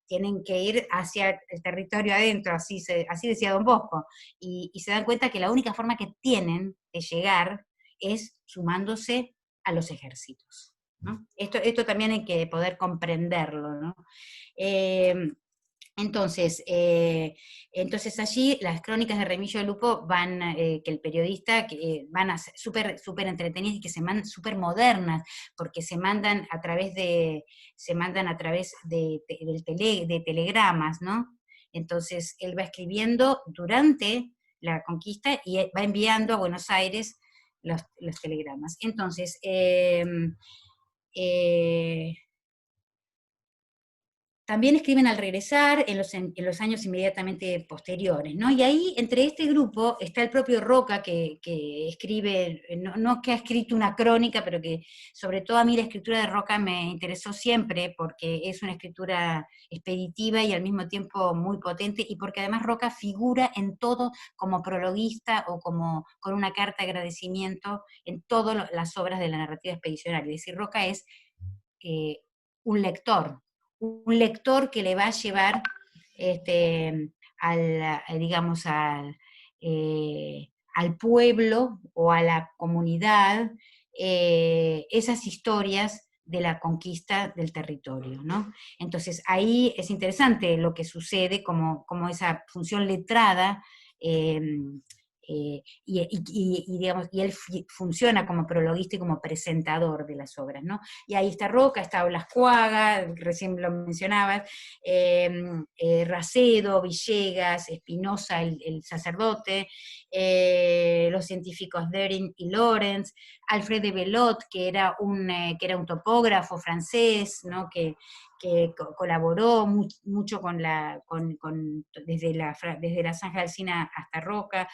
tienen que ir hacia el territorio adentro, así decía Don Bosco, y se dan cuenta que la única forma que tienen de llegar es sumándose a los ejércitos, ¿no? Esto también hay que poder comprenderlo, ¿no? Entonces allí las crónicas de Remigio Lupo van, que el periodista, van a ser súper entretenidas y que se mandan súper modernas, porque se mandan a través de telegramas, ¿no? Entonces él va escribiendo durante la conquista y va enviando a Buenos Aires los telegramas. Entonces, también escriben al regresar en los años inmediatamente posteriores, ¿no? Y ahí, entre este grupo, está el propio Roca, que escribe, no que ha escrito una crónica, pero que sobre todo a mí la escritura de Roca me interesó siempre, porque es una escritura expeditiva y al mismo tiempo muy potente, y porque además Roca figura en todo como prologuista o como con una carta de agradecimiento en todas las obras de la narrativa expedicionaria. Es decir, Roca es eh, un lector que le va a llevar digamos, al pueblo o a la comunidad esas historias de la conquista del territorio, ¿no? Entonces ahí es interesante lo que sucede como esa función letrada, eh, digamos, y él funciona como prologuista y como presentador de las obras, ¿no? Y ahí está Roca, está Blas Cuaga, recién lo mencionabas, Racedo, Villegas, Espinosa, el sacerdote, los científicos Dering y Lorenz, Alfred de Belot, que era un topógrafo francés, ¿no? que colaboró mucho desde la Zanja Alsina hasta Roca,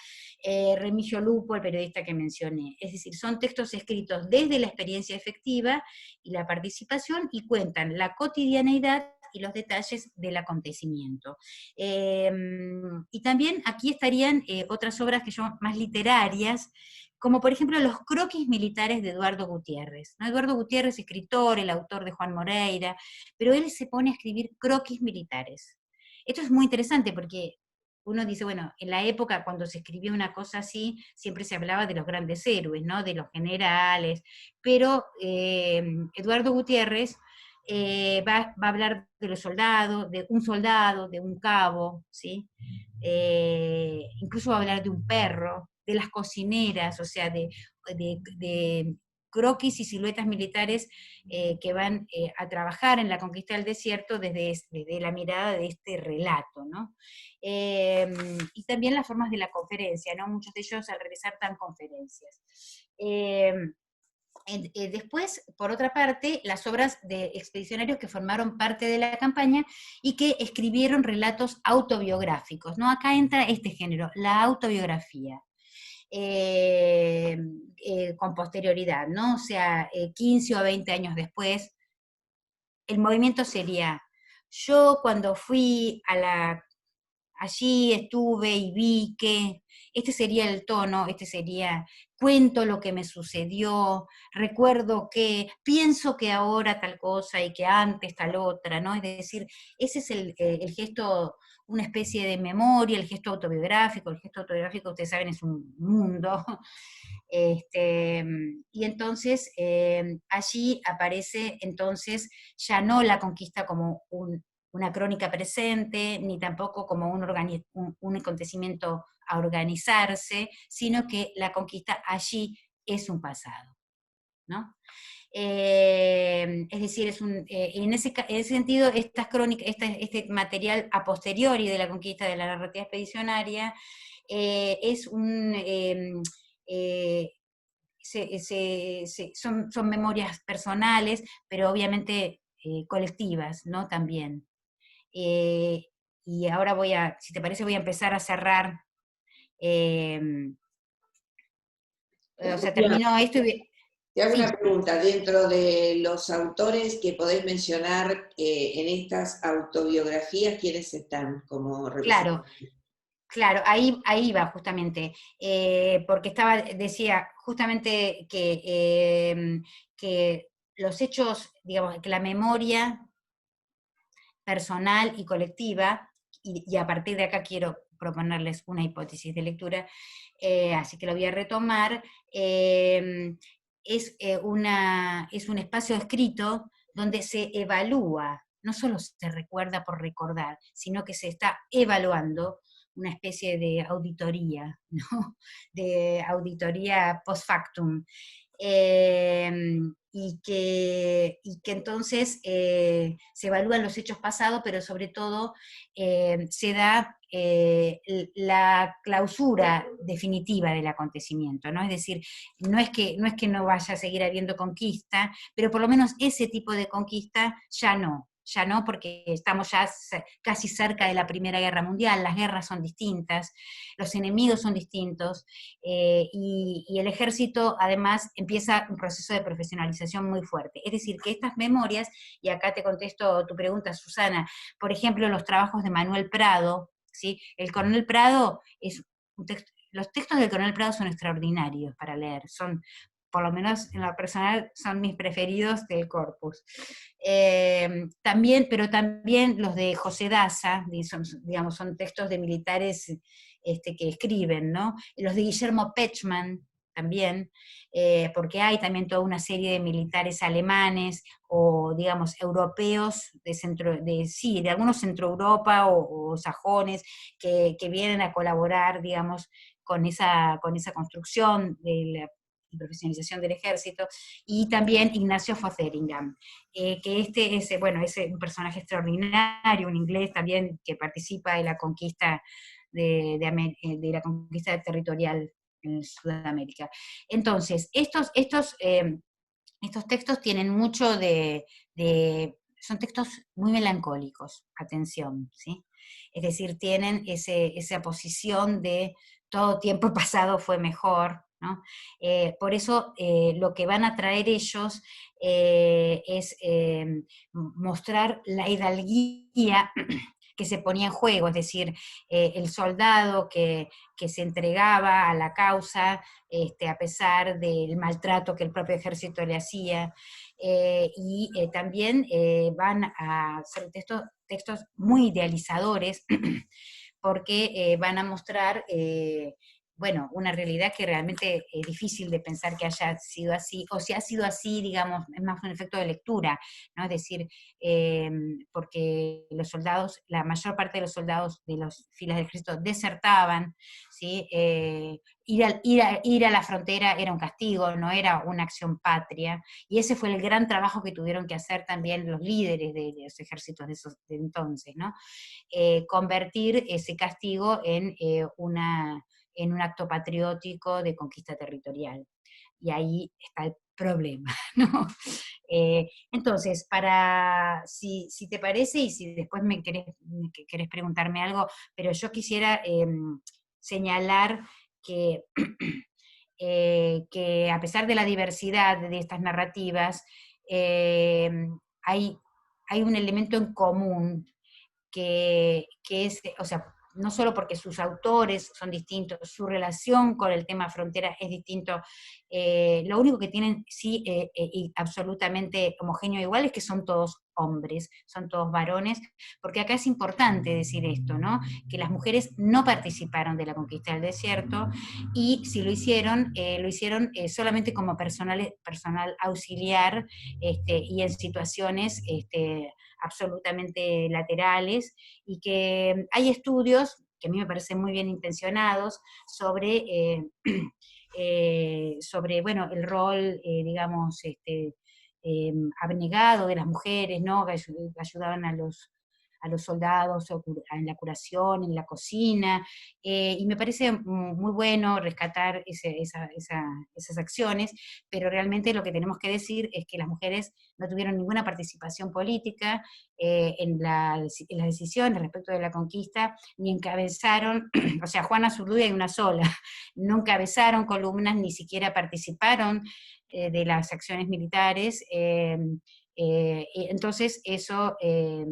Remigio Lupo, el periodista que mencioné. Es decir, son textos escritos desde la experiencia efectiva y la participación y cuentan la cotidianeidad y los detalles del acontecimiento. Y también aquí estarían otras obras que son más literarias, como por ejemplo los croquis militares de Eduardo Gutiérrez, ¿no? Eduardo Gutiérrez, escritor, el autor de Juan Moreira, pero él se pone a escribir croquis militares. Esto es muy interesante porque uno dice, bueno, en la época cuando se escribía una cosa así, siempre se hablaba de los grandes héroes, ¿no? De los generales, pero Eduardo Gutiérrez va a hablar de los soldados, de un soldado, de un cabo, ¿sí? Incluso va a hablar de un perro, de las cocineras, o sea, de croquis y siluetas militares que van a trabajar en la conquista del desierto desde la mirada de este relato, ¿no? Y también las formas de la conferencia, ¿no? Muchos de ellos al regresar dan conferencias. Después, por otra parte, las obras de expedicionarios que formaron parte de la campaña y que escribieron relatos autobiográficos, ¿no? Acá entra este género, la autobiografía. Con posterioridad, ¿no? O sea, 15 o 20 años después, el movimiento sería, yo cuando fui allí estuve y vi que, este sería el tono, este sería, cuento lo que me sucedió, recuerdo que, pienso que ahora tal cosa y que antes tal otra, ¿no? Es decir, ese es el gesto, una especie de memoria, el gesto autobiográfico, ustedes saben, es un mundo. Y entonces allí aparece entonces ya no la conquista como una crónica presente, ni tampoco como un acontecimiento a organizarse, sino que la conquista allí es un pasado, ¿no? Es decir, en ese sentido, estas crónicas, este material a posteriori de la conquista de la narrativa expedicionaria es son memorias personales, pero obviamente colectivas, ¿no? También. Eh, y ahora si te parece, voy a empezar a cerrar. eh, o sea, termino esto y... Te hago Sí, una pregunta, dentro de los autores que podés mencionar en estas autobiografías, ¿quiénes están como claro, representantes? claro, ahí va justamente, porque decía justamente que los hechos, digamos, que la memoria personal y colectiva, y a partir de acá quiero proponerles una hipótesis de lectura, así que lo voy a retomar. Es un espacio escrito donde se evalúa, no solo se recuerda por recordar, sino que se está evaluando una especie de auditoría, ¿no? De auditoría post factum. Eh, y que entonces se evalúan los hechos pasados, pero sobre todo se da la clausura definitiva del acontecimiento, ¿no? Es decir, no es que no vaya a seguir habiendo conquista, pero por lo menos ese tipo de conquista ya no, porque estamos ya casi cerca de la Primera Guerra Mundial, las guerras son distintas, los enemigos son distintos, y el ejército además empieza un proceso de profesionalización muy fuerte. Es decir, que estas memorias, y acá te contesto tu pregunta, Susana, por ejemplo, los trabajos de Manuel Prado, ¿sí? El coronel Prado es un texto, los textos del coronel Prado son extraordinarios para leer, son, por lo menos en lo personal, son mis preferidos del corpus. Pero también los de José Daza, digamos, son textos de militares que escriben, ¿no? Los de Guillermo Pechmann también, porque hay también toda una serie de militares alemanes o, digamos, europeos de algunos Centro Europa o sajones que vienen a colaborar, digamos, con esa construcción de la profesionalización del ejército, y también Ignacio Fotheringham, que es un personaje extraordinario, un inglés también que participa de la conquista de la conquista territorial en Sudamérica. Entonces, estos textos tienen mucho son textos muy melancólicos, atención, ¿sí? Es decir, tienen esa posición de todo tiempo pasado fue mejor, ¿no? Por eso lo que van a traer ellos es mostrar la hidalguía que se ponía en juego, es decir, el soldado que se entregaba a la causa a pesar del maltrato que el propio ejército le hacía, y también van a ser textos muy idealizadores, porque van a mostrar una realidad que realmente es difícil de pensar que haya sido así, o si ha sido así, digamos, es más un efecto de lectura, ¿no? Es decir, porque los soldados, la mayor parte de los soldados de las filas del ejército desertaban, ¿sí? Ir a la frontera era un castigo, no era una acción patria, y ese fue el gran trabajo que tuvieron que hacer también los líderes de los ejércitos de entonces, ¿no? Convertir ese castigo en un acto patriótico de conquista territorial. Y ahí está el problema, ¿no? Entonces, si te parece, y si después querés preguntarme algo, pero yo quisiera señalar que, que a pesar de la diversidad de estas narrativas, hay, hay un elemento en común que es, o sea, no solo porque sus autores son distintos, su relación con el tema frontera es distinto, lo único que tienen sí y absolutamente homogéneo igual es que son todos hombres, son todos varones, porque acá es importante decir esto, ¿no? Que las mujeres no participaron de la conquista del desierto, y si lo hicieron solamente como personal auxiliar, y en situaciones absolutamente laterales, y que hay estudios que a mí me parecen muy bien intencionados sobre el rol, digamos, abnegado de las mujeres, ¿no? Que ayudaban a los soldados en la curación, en la cocina, y me parece muy bueno rescatar esas acciones, pero realmente lo que tenemos que decir es que las mujeres no tuvieron ninguna participación política en las decisiones respecto de la conquista, ni encabezaron, o sea, Juana Zurduy hay una sola, no encabezaron columnas, ni siquiera participaron de las acciones militares. Entonces eso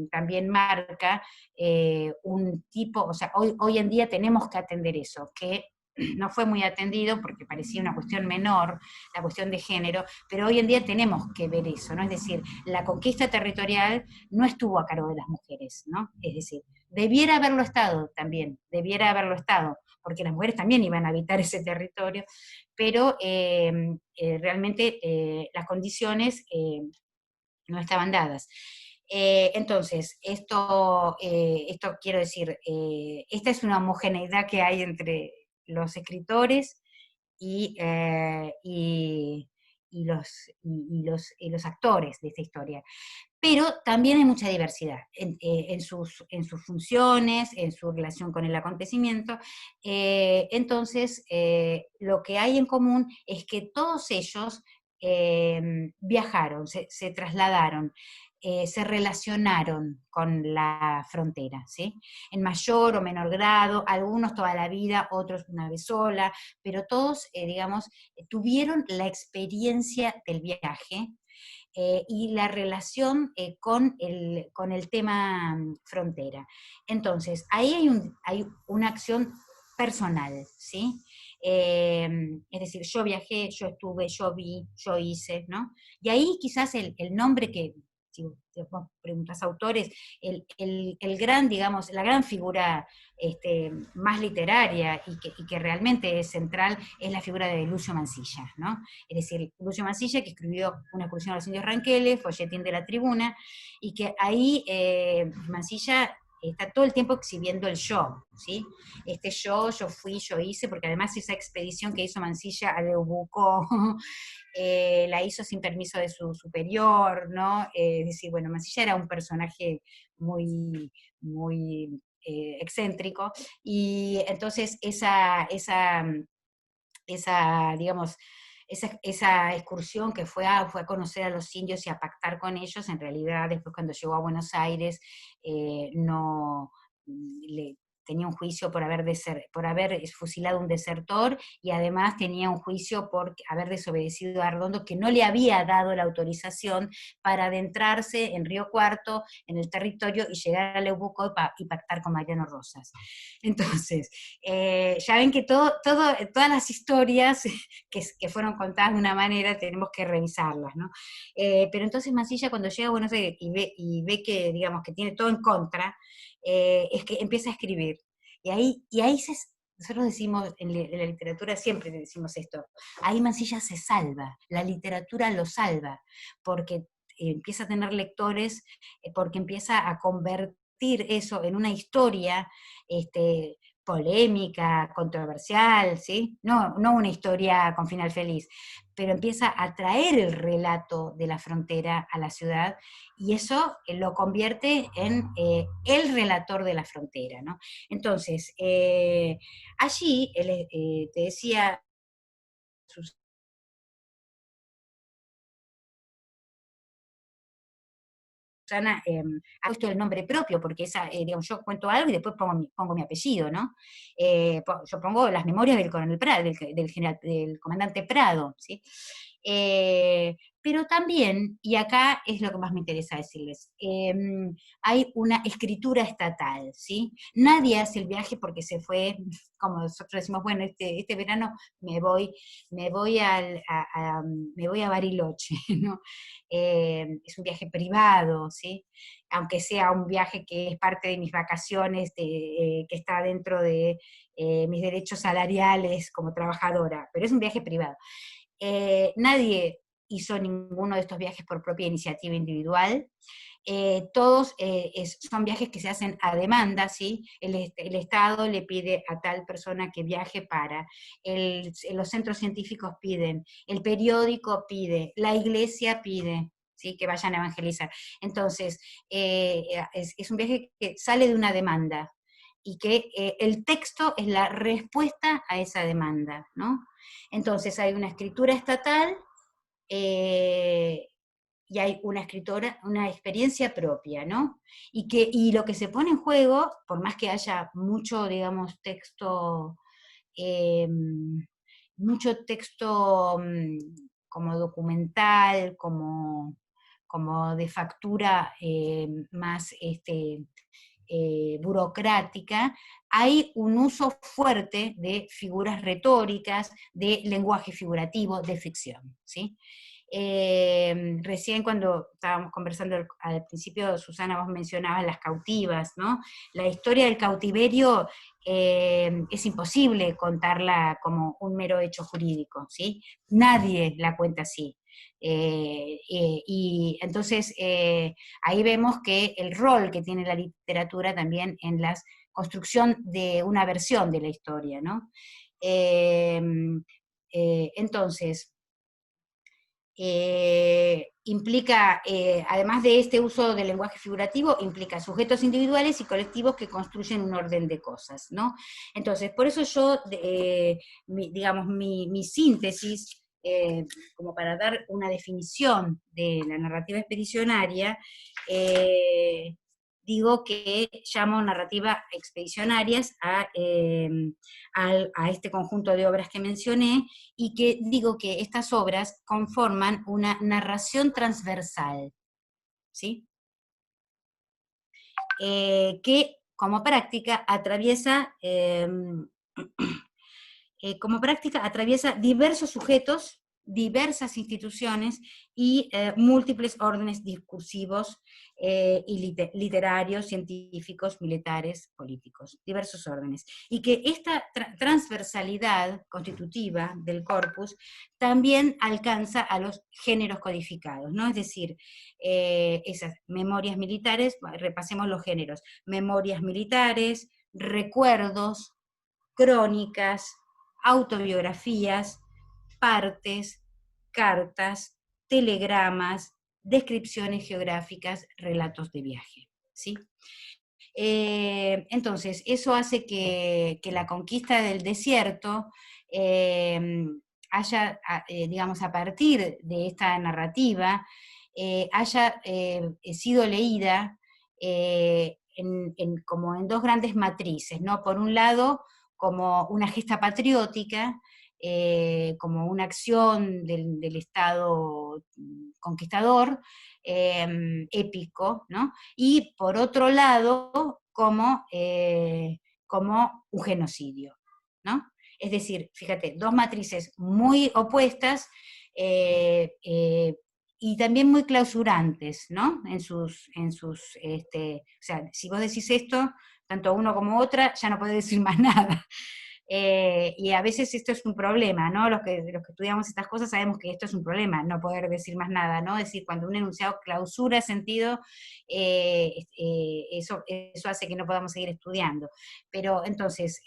también marca un tipo, o sea, hoy en día tenemos que atender eso, que no fue muy atendido porque parecía una cuestión menor, la cuestión de género, pero hoy en día tenemos que ver eso, ¿no? Es decir, la conquista territorial no estuvo a cargo de las mujeres, ¿no? Es decir, debiera haberlo estado también, debiera haberlo estado, porque las mujeres también iban a habitar ese territorio, pero realmente las condiciones no estaban dadas. Entonces, esto quiero decir, esta es una homogeneidad que hay entre los escritores y, y los actores de esta historia. Pero también hay mucha diversidad en sus funciones, en su relación con el acontecimiento. Entonces, lo que hay en común es que todos ellos viajaron, se trasladaron, se relacionaron con la frontera, ¿sí? En mayor o menor grado, algunos toda la vida, otros una vez sola, pero todos, digamos, tuvieron la experiencia del viaje y la relación con el tema frontera. Entonces, ahí hay una acción personal, ¿sí? Es decir, yo viajé, yo estuve, yo vi, yo hice, ¿no? Y ahí quizás el nombre que, si vos preguntas a autores, el gran, digamos, la gran figura más literaria y que realmente es central es la figura de Lucio Mansilla, ¿no? Es decir, Lucio Mansilla, que escribió Una excursión a los indios ranqueles, Folletín de la Tribuna, y que ahí Mansilla está todo el tiempo exhibiendo el yo, ¿sí? Yo fui, yo hice, porque además esa expedición que hizo Mansilla a Leubuco la hizo sin permiso de su superior, ¿no? Es decir, bueno, Mansilla era un personaje muy excéntrico, y entonces digamos, esa excursión que fue a conocer a los indios y a pactar con ellos, en realidad después cuando llegó a Buenos Aires no le, tenía un juicio por haber fusilado un desertor, y además tenía un juicio por haber desobedecido a Arredondo, que no le había dado la autorización para adentrarse en Río Cuarto, en el territorio, y llegar a Leubuco y pactar con Mariano Rosas. Entonces, ya ven que todas las historias que fueron contadas de una manera tenemos que revisarlas, ¿no? Pero entonces Mansilla, cuando llega a Buenos Aires y ve que, digamos, que tiene todo en contra, es que empieza a escribir. Nosotros decimos, en la literatura siempre decimos esto, ahí Mansilla se salva, la literatura lo salva, porque empieza a tener lectores, porque empieza a convertir eso en una historia polémica, controversial, ¿sí? No una historia con final feliz, pero empieza a traer el relato de la frontera a la ciudad, y eso lo convierte en el relator de la frontera, ¿no? Entonces, allí, te decía, Susana ha puesto el nombre propio, porque digamos, yo cuento algo y después pongo mi apellido, ¿no? Yo pongo las memorias del coronel Prado, del comandante Prado, ¿sí? Pero también, y acá es lo que más me interesa decirles, hay una escritura estatal, ¿sí? Nadie hace el viaje porque se fue, como nosotros decimos, bueno, este verano me voy me voy a Bariloche, ¿no? Es un viaje privado, ¿sí? Aunque sea un viaje que es parte de mis vacaciones, que está dentro de mis derechos salariales como trabajadora, pero es un viaje privado. Nadie hizo ninguno de estos viajes por propia iniciativa individual. Todos son viajes que se hacen a demanda, ¿sí? El Estado le pide a tal persona que viaje los centros científicos piden, el periódico pide, la iglesia pide, ¿sí? Que vayan a evangelizar. Entonces, es un viaje que sale de una demanda, y que el texto es la respuesta a esa demanda, ¿no? Entonces hay una escritura estatal, eh, y hay una experiencia propia, ¿no? Y lo que se pone en juego, por más que haya mucho, digamos, eh, mucho texto como documental, como de factura más burocrática, hay un uso fuerte de figuras retóricas, de lenguaje figurativo, de ficción, ¿sí? Recién cuando estábamos conversando al principio, Susana, vos mencionabas las cautivas, ¿no? La historia del cautiverio es imposible contarla como un mero hecho jurídico, ¿sí? Nadie la cuenta así. Y entonces ahí vemos que el rol que tiene la literatura también en la construcción de una versión de la historia, ¿no? Entonces, implica, además de este uso del lenguaje figurativo, implica sujetos individuales y colectivos que construyen un orden de cosas, ¿no? Entonces, por eso yo, digamos, mi síntesis, como para dar una definición de la narrativa expedicionaria, digo que llamo narrativa expedicionarias a este conjunto de obras que mencioné, y que digo que estas obras conforman una narración transversal, ¿sí? Que como práctica atraviesa diversos sujetos, diversas instituciones y múltiples órdenes discursivos y literarios, científicos, militares, políticos, diversos órdenes. Y que esta transversalidad constitutiva del corpus también alcanza a los géneros codificados, ¿no? Es decir, esas memorias militares, repasemos los géneros: memorias militares, recuerdos, crónicas, autobiografías, partes, cartas, telegramas, descripciones geográficas, relatos de viaje, ¿sí? Entonces, eso hace que la conquista del desierto haya, digamos, a partir de esta narrativa, haya sido leída como en dos grandes matrices, ¿no? Por un lado, como una gesta patriótica, como una acción del Estado conquistador, épico, ¿no? Y por otro lado, como un genocidio, ¿no? Es decir, fíjate, dos matrices muy opuestas, y también muy clausurantes, ¿no? O sea, si vos decís esto, tanto uno como otra, ya no podés decir más nada. Y a veces esto es un problema, ¿no? Los que estudiamos estas cosas sabemos que esto es un problema, no poder decir más nada, ¿no? Es decir, cuando un enunciado clausura sentido, eso hace que no podamos seguir estudiando. Pero entonces,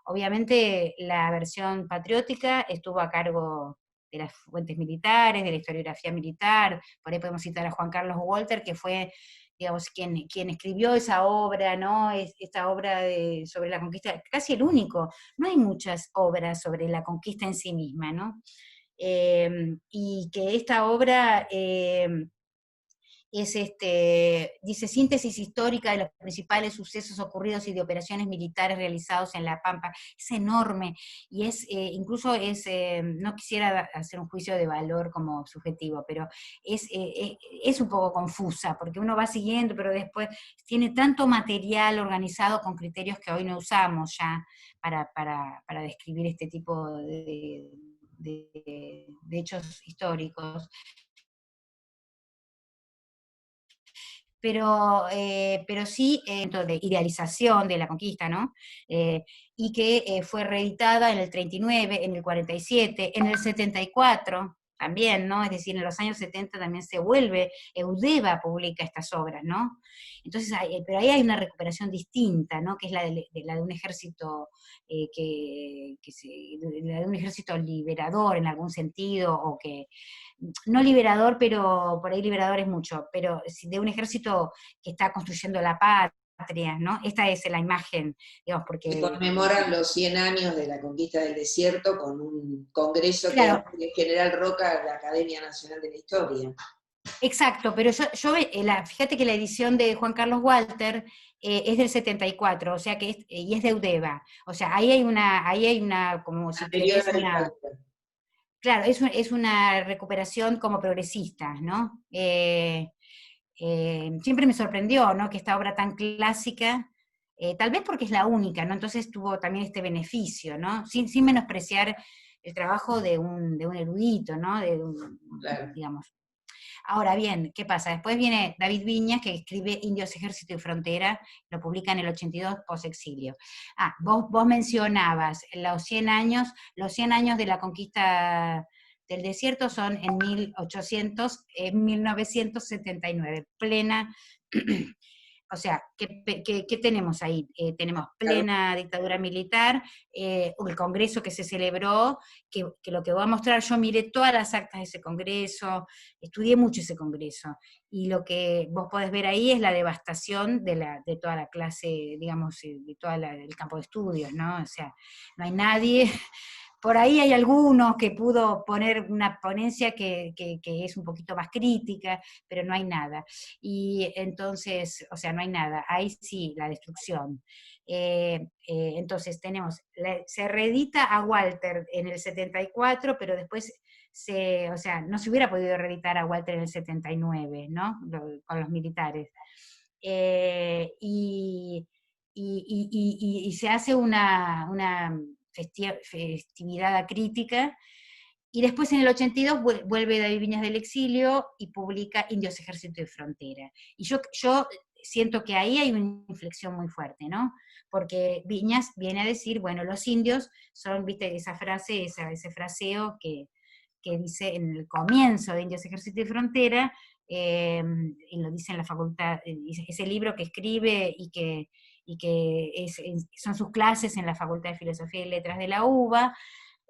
obviamente la versión patriótica estuvo a cargo de las fuentes militares, de la historiografía militar. Por ahí podemos citar a Juan Carlos Walter, que fue, digamos, quien escribió esa obra, ¿no? Esta obra sobre la conquista, casi el único. No hay muchas obras sobre la conquista en sí misma, ¿no? Y que esta obra dice: síntesis histórica de los principales sucesos ocurridos y de operaciones militares realizados en La Pampa. Es enorme, y incluso no quisiera hacer un juicio de valor como subjetivo, pero es un poco confusa, porque uno va siguiendo, pero después tiene tanto material organizado con criterios que hoy no usamos ya para describir este tipo de hechos históricos. Pero sí de idealización de la conquista, ¿no? Y que fue reeditada en el 39, en el 47, en el 74 también, ¿no? Es decir, en los años 70 también se vuelve, Eudeva publica estas obras, ¿no? Entonces, pero ahí hay una recuperación distinta, ¿no? Que es la de un ejército, la de un ejército liberador en algún sentido, o que no liberador, pero por ahí liberador es mucho, pero de un ejército que está construyendo la patria, ¿no? Esta es la imagen, digamos, Se porque... conmemoran los 100 años de la conquista del desierto con un congreso que Claro, hace el General Roca a la Academia Nacional de la Historia. exacto, pero fíjate que la edición de Juan Carlos Walter es del 74, o sea que y es de Eudeva, o sea, ahí hay una, como si Anterior querés, a la dictadura. claro, es una recuperación como progresista, ¿no? siempre me sorprendió, ¿no?, que esta obra tan clásica, tal vez porque es la única, ¿no?, entonces tuvo también este beneficio, ¿no?, sin menospreciar el trabajo de un erudito, ¿no?, Claro. digamos. Ahora bien, ¿qué pasa? Después viene David Viñas, que escribe Indios, Ejército y Frontera, lo publica en el 82, post-exilio. Vos mencionabas los 100 años de la conquista del desierto son en 1979, plena. O sea, ¿qué tenemos ahí? Tenemos Claro. plena dictadura militar, el congreso que se celebró, que lo que voy a mostrar, yo miré todas las actas de ese congreso, estudié mucho ese congreso, y lo que vos podés ver ahí es la devastación de toda la clase, digamos, de todo el campo de estudios, ¿no? O sea, no hay nadie. Por ahí hay algunos que pudo poner una ponencia que es un poquito más crítica, pero no hay nada. Y entonces, o sea, no hay nada. Ahí sí, la destrucción. Entonces se reedita a Walter en el 74, pero después o sea, no se hubiera podido reeditar a Walter en el 79, ¿no? Con los militares. Y se hace una festividad crítica, y después en el 82 vuelve David Viñas del exilio y publica Indios, Ejército y Frontera. Y yo siento que ahí hay una inflexión muy fuerte, ¿no? Porque Viñas viene a decir, bueno, los indios son, viste, esa frase, ese fraseo que dice en el comienzo de Indios, Ejército y Frontera, y lo dice en la facultad, ese libro que escribe son sus clases en la Facultad de Filosofía y Letras de la UBA,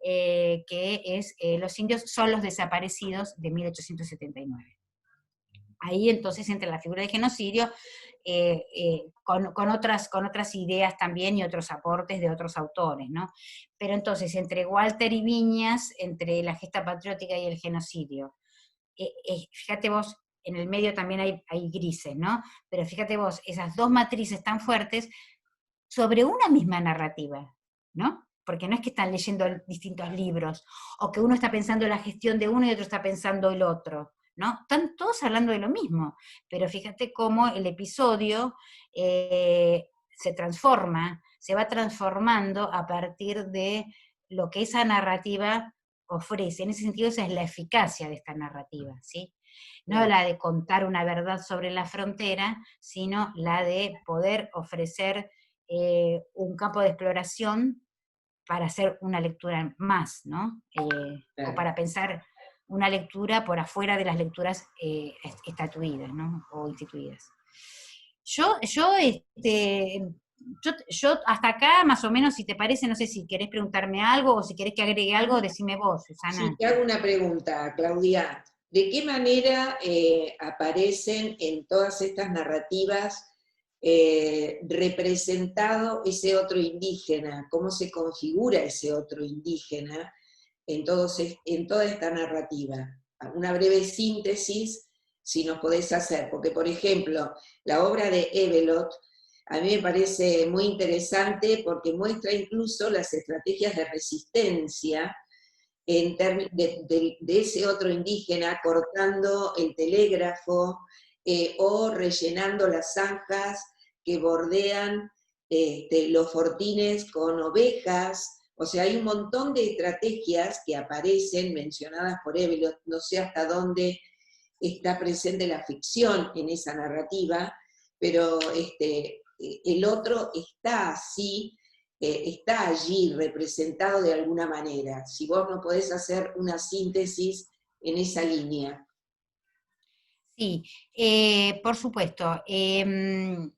que es Los indios son los desaparecidos de 1879. Ahí entonces entra la figura de genocidio, con otras ideas también y otros aportes de otros autores, ¿no? Pero entonces, entre Walter y Viñas, entre la gesta patriótica y el genocidio, fíjate vos, en el medio también hay grises, ¿no? Pero fíjate vos, esas dos matrices tan fuertes sobre una misma narrativa, ¿no? Porque no es que están leyendo distintos libros, o que uno está pensando en la gestión de uno y otro está pensando el otro, ¿no? Están todos hablando de lo mismo, pero fíjate cómo el episodio se va transformando a partir de lo que esa narrativa ofrece. En ese sentido, esa es la eficacia de esta narrativa, ¿sí? No la de contar una verdad sobre la frontera, sino la de poder ofrecer un campo de exploración para hacer una lectura más, ¿no? O Claro. para pensar una lectura por afuera de las lecturas estatuidas, ¿no? O instituidas. Yo, yo, este, yo hasta acá, más o menos, si te parece, no sé si querés preguntarme algo o si querés que agregue algo, decime vos, Sí, Susana. te hago una pregunta, Claudia. ¿De qué manera aparecen en todas estas narrativas representado ese otro indígena? ¿Cómo se configura ese otro indígena en toda esta narrativa? Una breve síntesis, si nos podés hacer, porque por ejemplo, la obra de Evelot a mí me parece muy interesante porque muestra incluso las estrategias de resistencia de ese otro indígena cortando el telégrafo o rellenando las zanjas que bordean los fortines con ovejas. O sea, hay un montón de estrategias que aparecen mencionadas por Evelyn, no sé hasta dónde está presente la ficción en esa narrativa, pero el otro está así, está allí representado de alguna manera. Si vos no podés hacer una síntesis en esa línea. Sí, por supuesto. Creo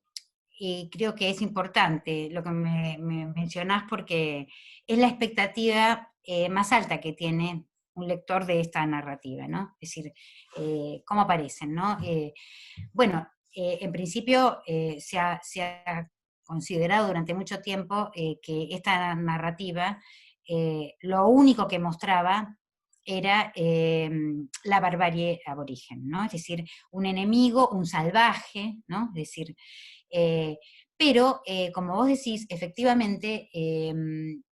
que es importante lo que me mencionás porque es la expectativa más alta que tiene un lector de esta narrativa, ¿no? Es decir, cómo aparecen, ¿no? Bueno, en principio se ha considerado durante mucho tiempo que esta narrativa lo único que mostraba era la barbarie aborigen, ¿no? Es decir, un enemigo, un salvaje, ¿no? Es decir, Pero, como vos decís, efectivamente,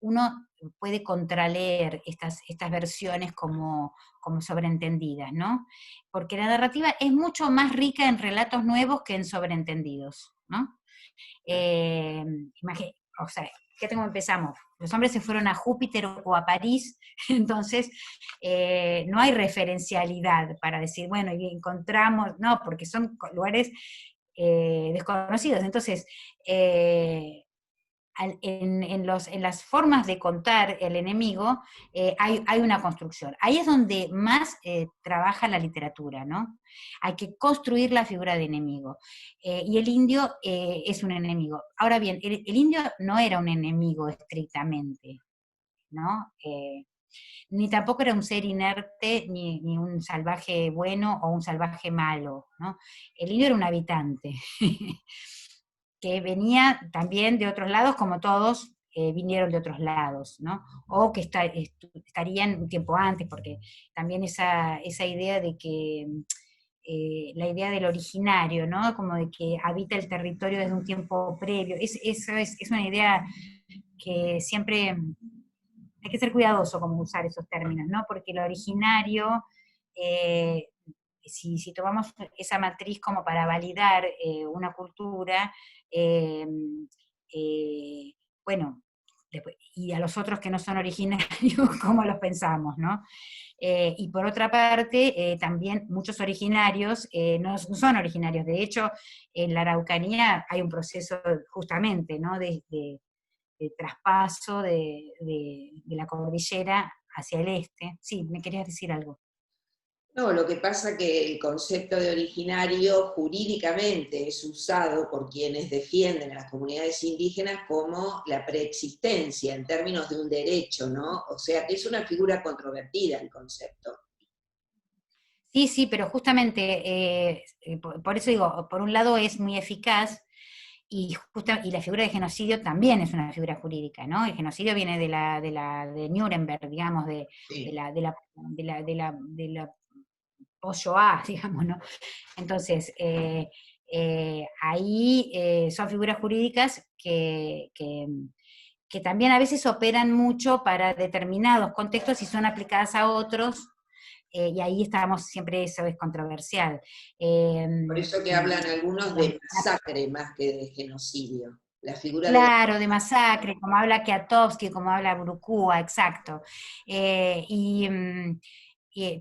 uno puede contraleer estas versiones como sobreentendidas, ¿no? Porque la narrativa es mucho más rica en relatos nuevos que en sobreentendidos, ¿no? Eh, o sea, fíjate cómo empezamos. Los hombres se fueron a Júpiter o a París, entonces no hay referencialidad para decir, bueno, y encontramos, no, porque son lugares desconocidos. Entonces, en las formas de contar el enemigo hay una construcción. Ahí es donde más trabaja la literatura, ¿no? Hay que construir la figura de enemigo. Y el indio es un enemigo. Ahora bien, el indio no era un enemigo estrictamente, ¿no? Ni tampoco era un ser inerte, ni un salvaje bueno o un salvaje malo, ¿no? El indio era un habitante, que venía también de otros lados, como todos vinieron de otros lados, ¿no? O que estarían un tiempo antes, porque también esa idea de que, la idea del originario, ¿no? Como de que habita el territorio desde un tiempo previo, eso es una idea que siempre hay que ser cuidadoso como usar esos términos, ¿no? Porque el originario, eh, si tomamos esa matriz como para validar una cultura, eh, eh, bueno, después, y a los otros que no son originarios, ¿cómo los pensamos, no? Y por otra parte, también muchos originarios no son originarios. De hecho, en la Araucanía hay un proceso justamente, ¿no? De traspaso de la cordillera hacia el este. Sí, me querías decir algo. No, lo que pasa que el concepto de originario jurídicamente es usado por quienes defienden a las comunidades indígenas como la preexistencia en términos de un derecho, ¿no? O sea que es una figura controvertida el concepto. Sí, sí, pero justamente, por eso digo, por un lado es muy eficaz y la figura de genocidio también es una figura jurídica, ¿no? El genocidio viene de Nuremberg, digamos, Sí. de la post-Shoah, digamos, ¿no? Entonces, ahí son figuras jurídicas que también a veces operan mucho para determinados contextos y son aplicadas a otros, y ahí estamos, siempre eso es controversial. Eh, Por eso que hablan algunos de masacre más que de genocidio. La figura de la... Claro, de masacre, como habla Kiatowski, como habla Burukua, exacto. Eh, y, mm,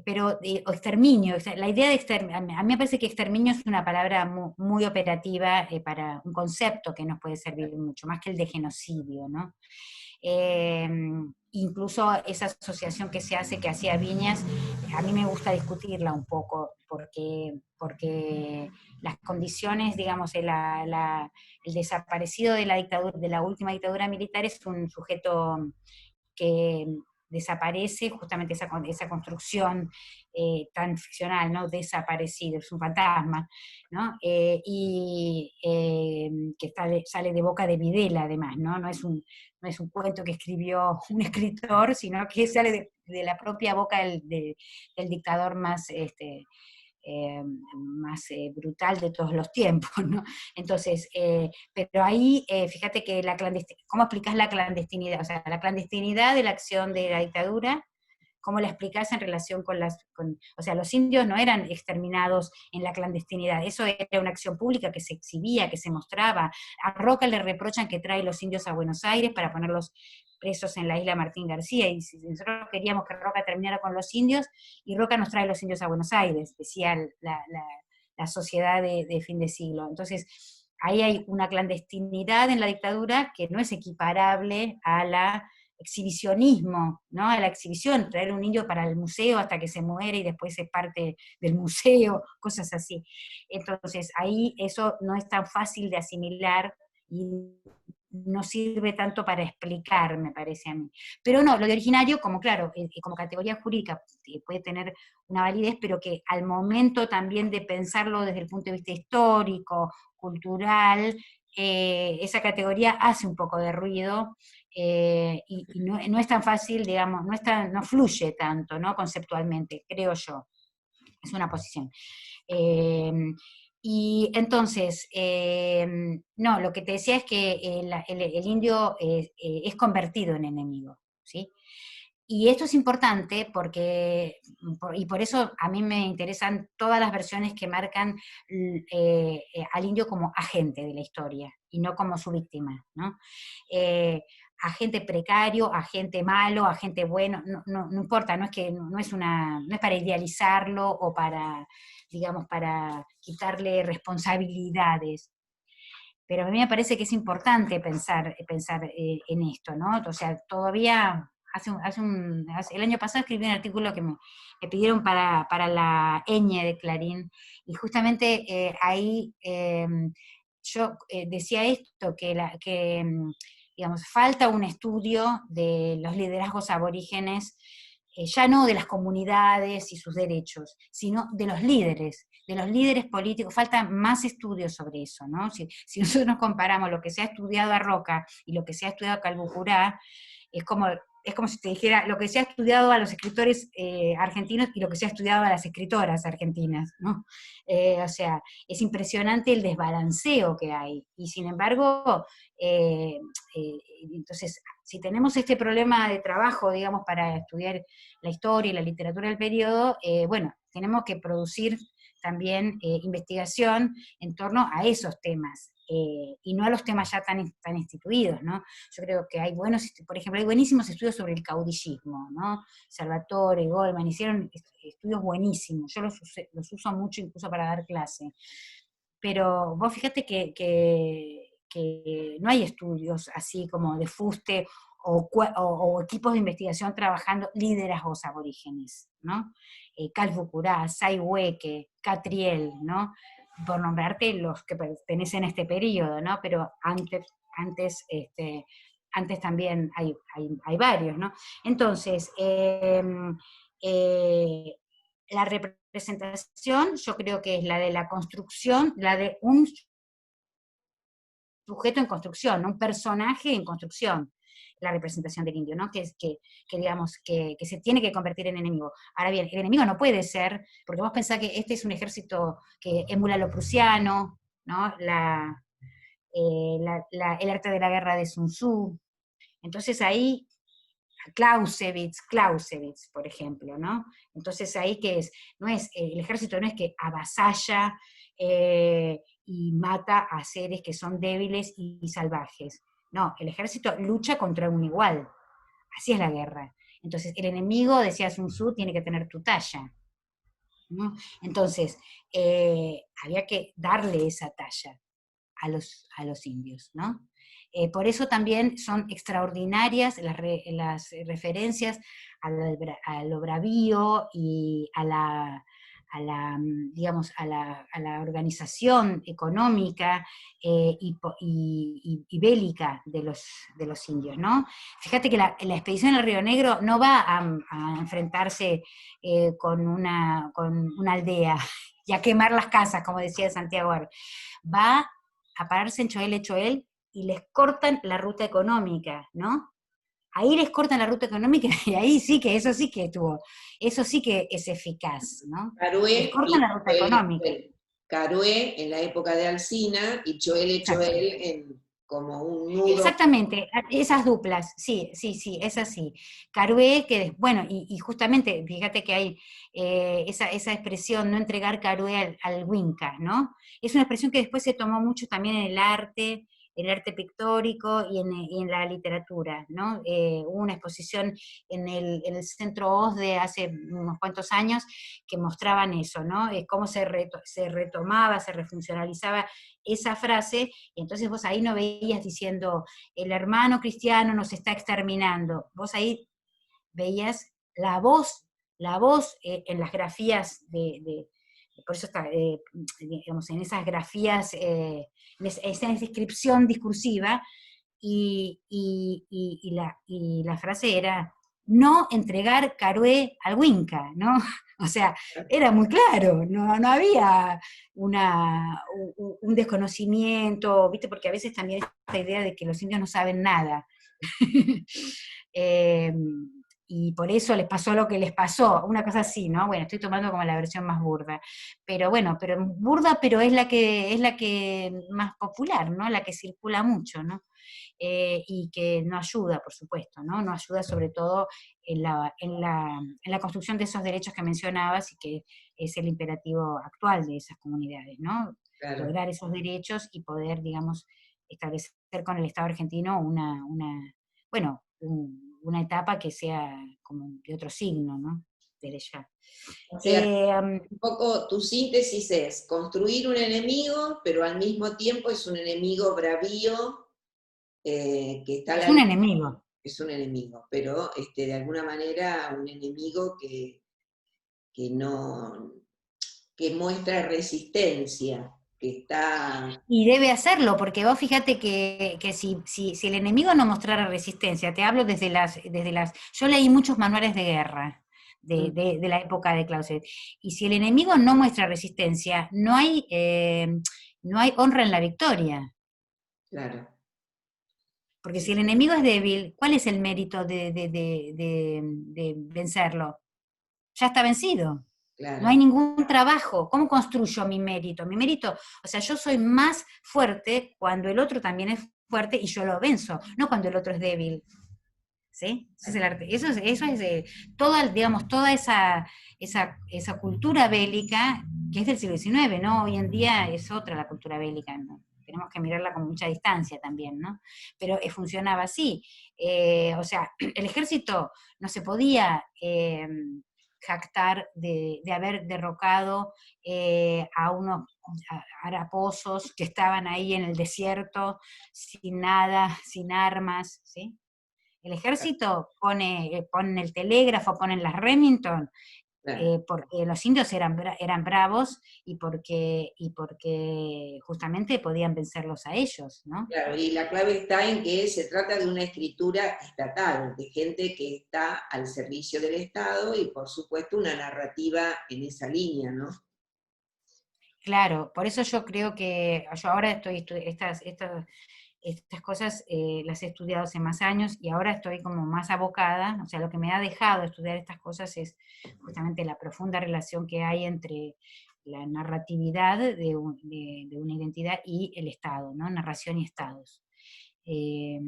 pero, o exterminio, la idea de exterminio, a mí me parece que exterminio es una palabra muy operativa para un concepto que nos puede servir mucho, más que el de genocidio, ¿no? Eh, Incluso esa asociación que se hace, que hacía Viñas, a mí me gusta discutirla un poco, porque las condiciones, digamos, el desaparecido de la dictadura, de la última dictadura militar, es un sujeto que desaparece, justamente esa construcción tan ficcional, ¿no? Desaparecido, es un fantasma, ¿no? Que sale de boca de Videla, además, ¿no? No es un cuento que escribió un escritor, sino que sale de la propia boca del dictador más más brutal de todos los tiempos, ¿no? Entonces, pero ahí, fíjate que ¿cómo explicás la clandestinidad? O sea, la clandestinidad de la acción de la dictadura, ¿cómo la explicás en relación o sea, los indios no eran exterminados en la clandestinidad, eso era una acción pública que se exhibía, que se mostraba. A Roca le reprochan que trae los indios a Buenos Aires para ponerlos presos en la isla Martín García, y si nosotros queríamos que Roca terminara con los indios, y Roca nos trae los indios a Buenos Aires, decía la sociedad de fin de siglo. Entonces, ahí hay una clandestinidad en la dictadura que no es equiparable a la exhibicionismo, ¿no? A la exhibición, traer un indio para el museo hasta que se muere y después es parte del museo, cosas así. Entonces, ahí eso no es tan fácil de asimilar y no sirve tanto para explicar, me parece a mí. Pero no, lo de originario, como claro, como categoría jurídica puede tener una validez, pero que al momento también de pensarlo desde el punto de vista histórico, cultural, esa categoría hace un poco de ruido, y no es tan fácil, digamos, no fluye tanto, ¿no? Conceptualmente, creo yo. Es una posición. Eh, Y entonces, no, lo que te decía es que el indio es convertido en enemigo, ¿sí? Y esto es importante porque, y por eso a mí me interesan todas las versiones que marcan al indio como agente de la historia y no como su víctima, ¿no? Eh, Agente precario, agente malo, agente bueno, no importa, no es que no es no es para idealizarlo o para, digamos, para quitarle responsabilidades, pero a mí me parece que es importante pensar en esto, ¿no? O sea, todavía el año pasado escribí un artículo que me pidieron para la Ñ de Clarín, y justamente ahí yo decía esto, digamos, falta un estudio de los liderazgos aborígenes, ya no de las comunidades y sus derechos, sino de los líderes políticos. Falta más estudios sobre eso, ¿no? Si nosotros comparamos lo que se ha estudiado a Roca y lo que se ha estudiado a Calbucurá, es como si te dijera lo que se ha estudiado a los escritores argentinos y lo que se ha estudiado a las escritoras argentinas, ¿no? O sea, es impresionante el desbalanceo que hay. Y sin embargo, eh, eh, entonces, si tenemos este problema de trabajo, digamos, para estudiar la historia y la literatura del periodo, bueno, tenemos que producir también investigación en torno a esos temas, y no a los temas ya tan instituidos, ¿no? Yo creo que hay por ejemplo, hay buenísimos estudios sobre el caudillismo, ¿no? Salvatore, Goldman, hicieron estudios buenísimos, yo los uso mucho incluso para dar clase, pero vos fíjate que no hay estudios así como de fuste o equipos de investigación trabajando liderazgos aborígenes, ¿no? Cal Fucurá, Sai Hueque, Catriel, ¿no? Por nombrarte los que pertenecen a este periodo, ¿no? Pero antes, antes también hay varios, ¿no? Entonces, eh, la representación yo creo que es la de la construcción, la de un sujeto en construcción, ¿no? Un personaje en construcción, la representación del indio, ¿no? Digamos, que se tiene que convertir en enemigo. Ahora bien, el enemigo no puede ser, porque vos pensás que este es un ejército que emula lo prusiano, ¿no? El arte de la guerra de Sun Tzu. Entonces ahí Clausewitz, por ejemplo, ¿no? Entonces ahí que es, no es, el ejército no es que avasalla y mata a seres que son débiles y salvajes. No, el ejército lucha contra un igual. Así es la guerra. Entonces, el enemigo, decía Sun Tzu, tiene que tener tu talla, ¿no? Entonces, había que darle esa talla a los indios, ¿no? Por eso también son extraordinarias las referencias a lo bravío y digamos, a la organización económica y bélica de los indios, ¿no? Fíjate que la expedición al Río Negro no va a enfrentarse con una aldea y a quemar las casas, como decía Santiago. Va a pararse en Choel y les cortan la ruta económica, ¿no? Ahí les cortan la ruta económica y ahí sí que, eso sí que es eficaz, ¿no? Les Carué cortan y la ruta Choel económica. Choel. Carué en la época de Alsina y Choel Exacto. Choel como un nudo. Exactamente, esas duplas, sí, es así. Carué, bueno, y justamente, fíjate que hay esa expresión, no entregar Carué al Winca, ¿no? Es una expresión que después se tomó mucho también en el arte pictórico y en la literatura, ¿no? Hubo una exposición en el Centro OZ de hace unos cuantos años que mostraban eso, ¿no? Cómo se retomaba, se refuncionalizaba esa frase, y entonces vos ahí no veías diciendo, el hermano cristiano nos está exterminando, vos ahí veías la voz en las grafías por eso está, digamos, en esas grafías, esa descripción discursiva, y la frase era, no entregar Carué al Winca, ¿no? O sea, era muy claro, no había un desconocimiento, ¿viste? Porque a veces también esta idea de que los indios no saben nada. eh, y por eso les pasó lo que les pasó, una cosa así, ¿no? Bueno, estoy tomando como la versión más burda, pero bueno, pero burda, pero es la que más popular, ¿no? La que circula mucho, ¿no? Y que no ayuda, por supuesto, ¿no? No ayuda sobre todo en la construcción de esos derechos que mencionabas y que es el imperativo actual de esas comunidades, ¿no? Claro. Lograr esos derechos y poder, digamos, establecer con el Estado argentino bueno, una etapa que sea como de otro signo, ¿no? Desde ya. O sea, Eh, un poco tu síntesis es construir un enemigo, pero al mismo tiempo es un enemigo bravío, que está a es la un luz, enemigo. es un enemigo, pero de alguna manera un enemigo que no, que muestra resistencia, que está, Y debe hacerlo, porque vos fíjate que si el enemigo no mostrara resistencia, te hablo yo leí muchos manuales de guerra de la época de Clausewitz, y si el enemigo no muestra resistencia, no hay honra en la victoria, claro, porque sí, si el enemigo es débil, ¿cuál es el mérito de vencerlo? Ya está vencido. No hay claro, ningún trabajo. ¿Cómo construyo mi mérito? Mi mérito, o sea, yo soy más fuerte cuando el otro también es fuerte y yo lo venzo, no cuando el otro es débil. ¿Sí? Ese es el arte. Eso es digamos, toda esa cultura bélica que es del siglo XIX, ¿no? Hoy en día es otra la cultura bélica, ¿no? Tenemos que mirarla con mucha distancia también, ¿no? Pero funcionaba así. O sea, el ejército no se podía jactar de haber derrocado a unos haraposos que estaban ahí en el desierto, sin nada, sin armas, ¿sí? El ejército pone el telégrafo, ponen las Remington, claro. porque los indios eran bravos y porque justamente podían vencerlos a ellos, ¿no? Claro, y la clave está en que se trata de una escritura estatal, de gente que está al servicio del Estado y por supuesto una narrativa en esa línea, ¿no? Claro, por eso yo creo que yo ahora estas cosas las he estudiado hace más años y ahora estoy como más abocada, o sea, lo que me ha dejado estudiar estas cosas es justamente la profunda relación que hay entre la narratividad de una identidad y el Estado, ¿no? Narración y estados. Eh,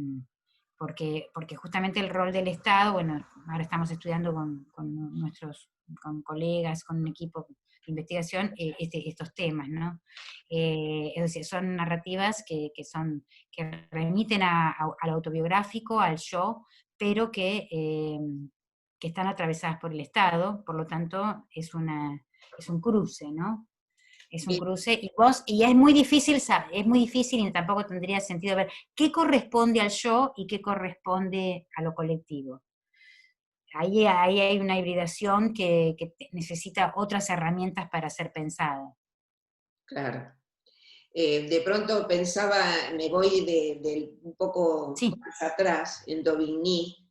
porque justamente el rol del Estado, bueno, ahora estamos estudiando con colegas, con un equipo de investigación, estos temas, ¿no? Es decir, son narrativas que remiten al autobiográfico, al yo, pero que están atravesadas por el Estado, por lo tanto es un cruce, ¿no? Es un Bien, cruce, y es muy difícil, es muy difícil y tampoco tendría sentido ver qué corresponde al yo y qué corresponde a lo colectivo. Ahí hay una hibridación que necesita otras herramientas para ser pensada. claro. De pronto pensaba, me voy un poco Sí, más atrás, en Daubigny,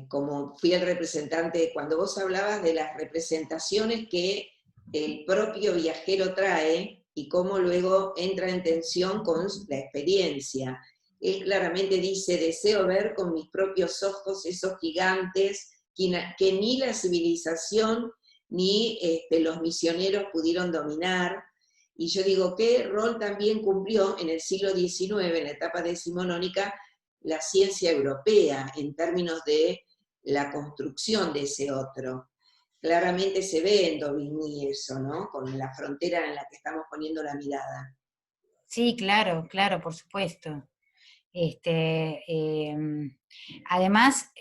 como fui el representante, cuando vos hablabas de las representaciones que el propio viajero trae y cómo luego entra en tensión con la experiencia. Él claramente dice, deseo ver con mis propios ojos esos gigantes que ni la civilización ni los misioneros pudieron dominar. Y yo digo, ¿qué rol también cumplió en el siglo XIX, en la etapa decimonónica, la ciencia europea en términos de la construcción de ese otro? Claramente se ve en Daubigny eso, ¿no? Con la frontera en la que estamos poniendo la mirada. sí, claro, claro, por supuesto. Este, además,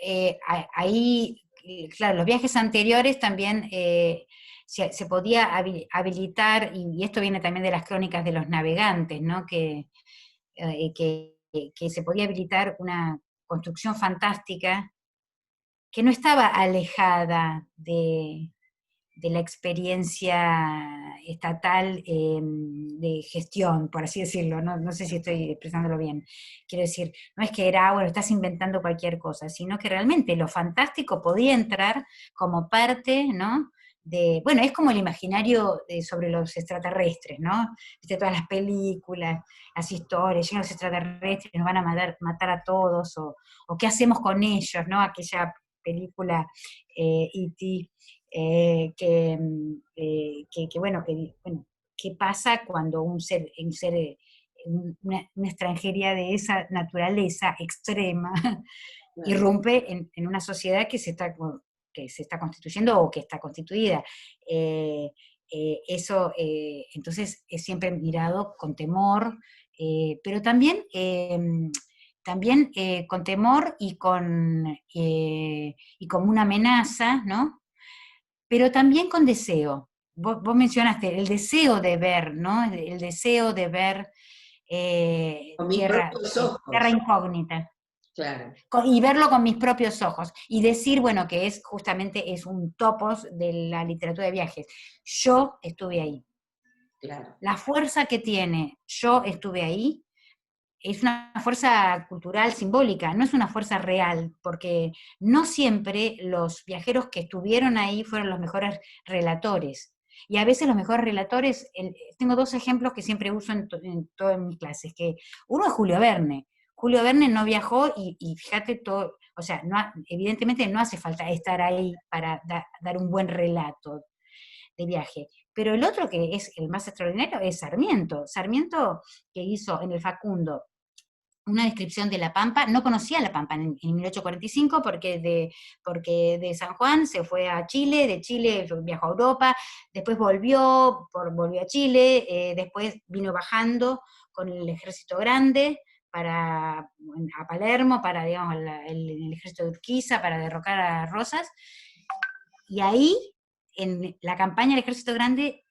ahí, claro, los viajes anteriores también se podía habilitar, y esto viene también de las crónicas de los navegantes, ¿no? Que se podía habilitar una construcción fantástica que no estaba alejada de la experiencia estatal de gestión, por así decirlo, no, no sé si estoy expresándolo bien. Quiero decir, no es que era, bueno, estás inventando cualquier cosa, sino que realmente lo fantástico podía entrar como parte, ¿no? Bueno, es como el imaginario sobre los extraterrestres, ¿no? Viste, todas las películas, las historias, llegan los extraterrestres, nos van a matar a todos, o qué hacemos con ellos, ¿no? Aquella película E.T., bueno, ¿qué pasa cuando una extranjería de esa naturaleza extrema Claro. irrumpe en una sociedad que se está constituyendo o que está constituida? Entonces es siempre mirado con temor, pero también con temor y como una amenaza, ¿no? Pero también con deseo. Vos mencionaste el deseo de ver, ¿no? El deseo de ver Con mis propios tierra ojos, incógnita. claro, Y verlo con mis propios ojos. Y decir, bueno, que justamente es un topos de la literatura de viajes. Yo estuve ahí. claro. La fuerza que tiene yo estuve ahí es una fuerza cultural simbólica, no es una fuerza real, porque no siempre los viajeros que estuvieron ahí fueron los mejores relatores. Y a veces los mejores relatores, tengo dos ejemplos que siempre uso en todas mis clases, que uno es Julio Verne. Julio Verne no viajó y fíjate todo, o sea, evidentemente no hace falta estar ahí para dar un buen relato de viaje. Pero el otro que es el más extraordinario es Sarmiento. Sarmiento, que hizo en el Facundo una descripción de La Pampa. No conocía La Pampa en 1845 porque de San Juan se fue a Chile, de Chile viajó a Europa, después volvió a Chile, después vino bajando con el ejército grande a Palermo, para, digamos, el ejército de Urquiza, para derrocar a Rosas, y ahí, en la campaña del ejército grande,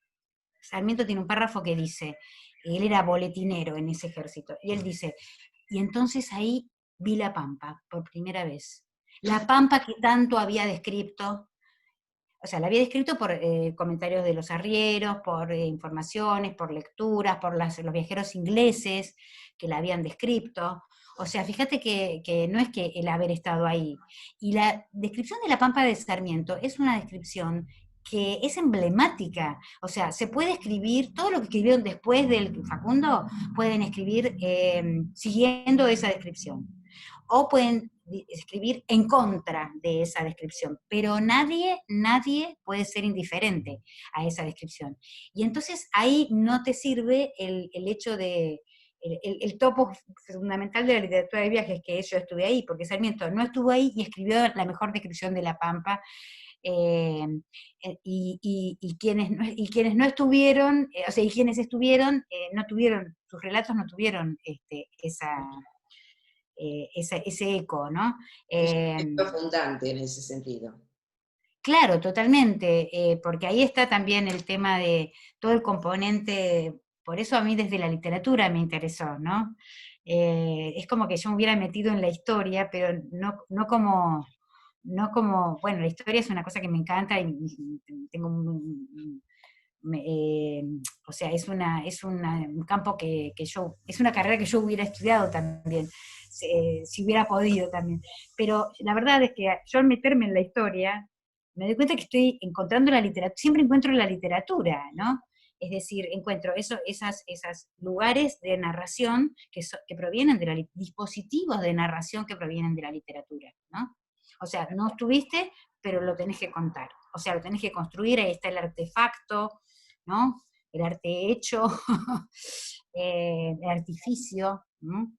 Sarmiento tiene un párrafo que dice, él era boletinero en ese ejército, y él dice, y entonces ahí vi la Pampa por primera vez. La Pampa que tanto había descrito, o sea, la había descrito por comentarios de los arrieros, por informaciones, por lecturas, por los viajeros ingleses que la habían descrito. O sea, fíjate que no es que el haber estado ahí. Y la descripción de la Pampa de Sarmiento es una descripción que es emblemática. O sea, se puede escribir, todo lo que escribieron después del Facundo, pueden escribir siguiendo esa descripción. O pueden escribir en contra de esa descripción, pero nadie puede ser indiferente a esa descripción. Y entonces ahí no te sirve el hecho de, el topo fundamental de la literatura de viajes, que yo estuve ahí, porque Sarmiento no estuvo ahí y escribió la mejor descripción de La Pampa, eh, quienes no estuvieron, o sea, y quienes estuvieron, no tuvieron, sus relatos no tuvieron ese eco, ¿no? Es Eh, profundante en ese sentido. claro, totalmente, porque ahí está también el tema de todo el componente, por eso a mí desde la literatura me interesó, ¿no? Es como que yo me hubiera metido en la historia, pero bueno, la historia es una cosa que me encanta y tengo me- eh, o sea, un campo es una carrera que yo hubiera estudiado también, si hubiera podido también. Pero la verdad es que yo al meterme en la historia, me doy cuenta que estoy encontrando la literatura, siempre encuentro la literatura, ¿no? Es decir, encuentro esas lugares de narración que provienen de dispositivos de narración que provienen de la literatura, ¿no? O sea, no estuviste, pero lo tenés que contar. O sea, lo tenés que construir, ahí está el artefacto, ¿no? El arte hecho, el artificio, ¿no?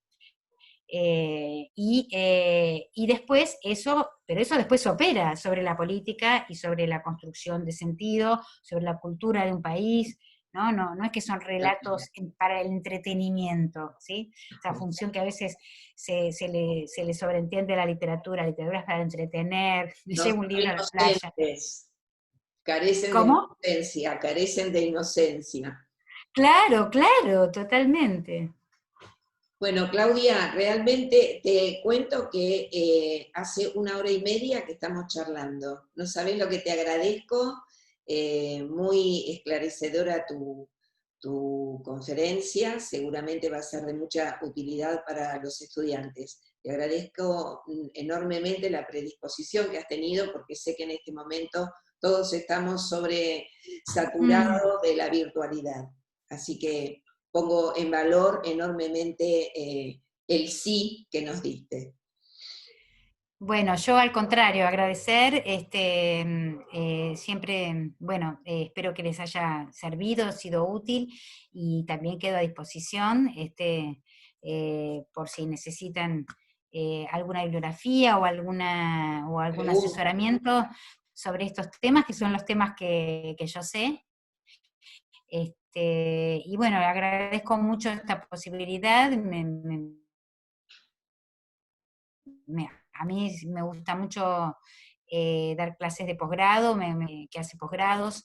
Y después pero eso después opera sobre la política y sobre la construcción de sentido, sobre la cultura de un país, ¿no? No es que son relatos para el entretenimiento, ¿sí? Esa función que a veces se le sobreentiende a la literatura es para entretener, me No llevo son un libro a la playa. inocentes, carecen de ¿Cómo? inocencia, carecen de inocencia. Claro, claro, totalmente. Bueno, Claudia, realmente te cuento que hace 1 hora y media que estamos charlando. No sabés lo que te agradezco, muy esclarecedora tu conferencia, seguramente va a ser de mucha utilidad para los estudiantes. Te agradezco enormemente la predisposición que has tenido, porque sé que en este momento todos estamos Mm. sobresaturados de la virtualidad. Así que pongo en valor enormemente el sí que nos diste. Bueno, yo al contrario, agradecer, siempre, bueno, espero que les haya servido, sido útil, y también quedo a disposición, por si necesitan alguna bibliografía o algún Preguntas. asesoramiento sobre estos temas, que son los temas que yo sé. Y bueno, agradezco mucho esta posibilidad, a mí me gusta mucho dar clases de posgrado, que hace posgrados,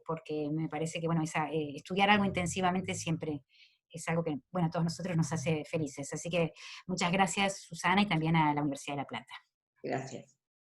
porque me parece que, bueno, estudiar algo intensivamente siempre es algo que, bueno, a todos nosotros nos hace felices. Así que muchas gracias, Susana, y también a la Universidad de La Plata. Gracias.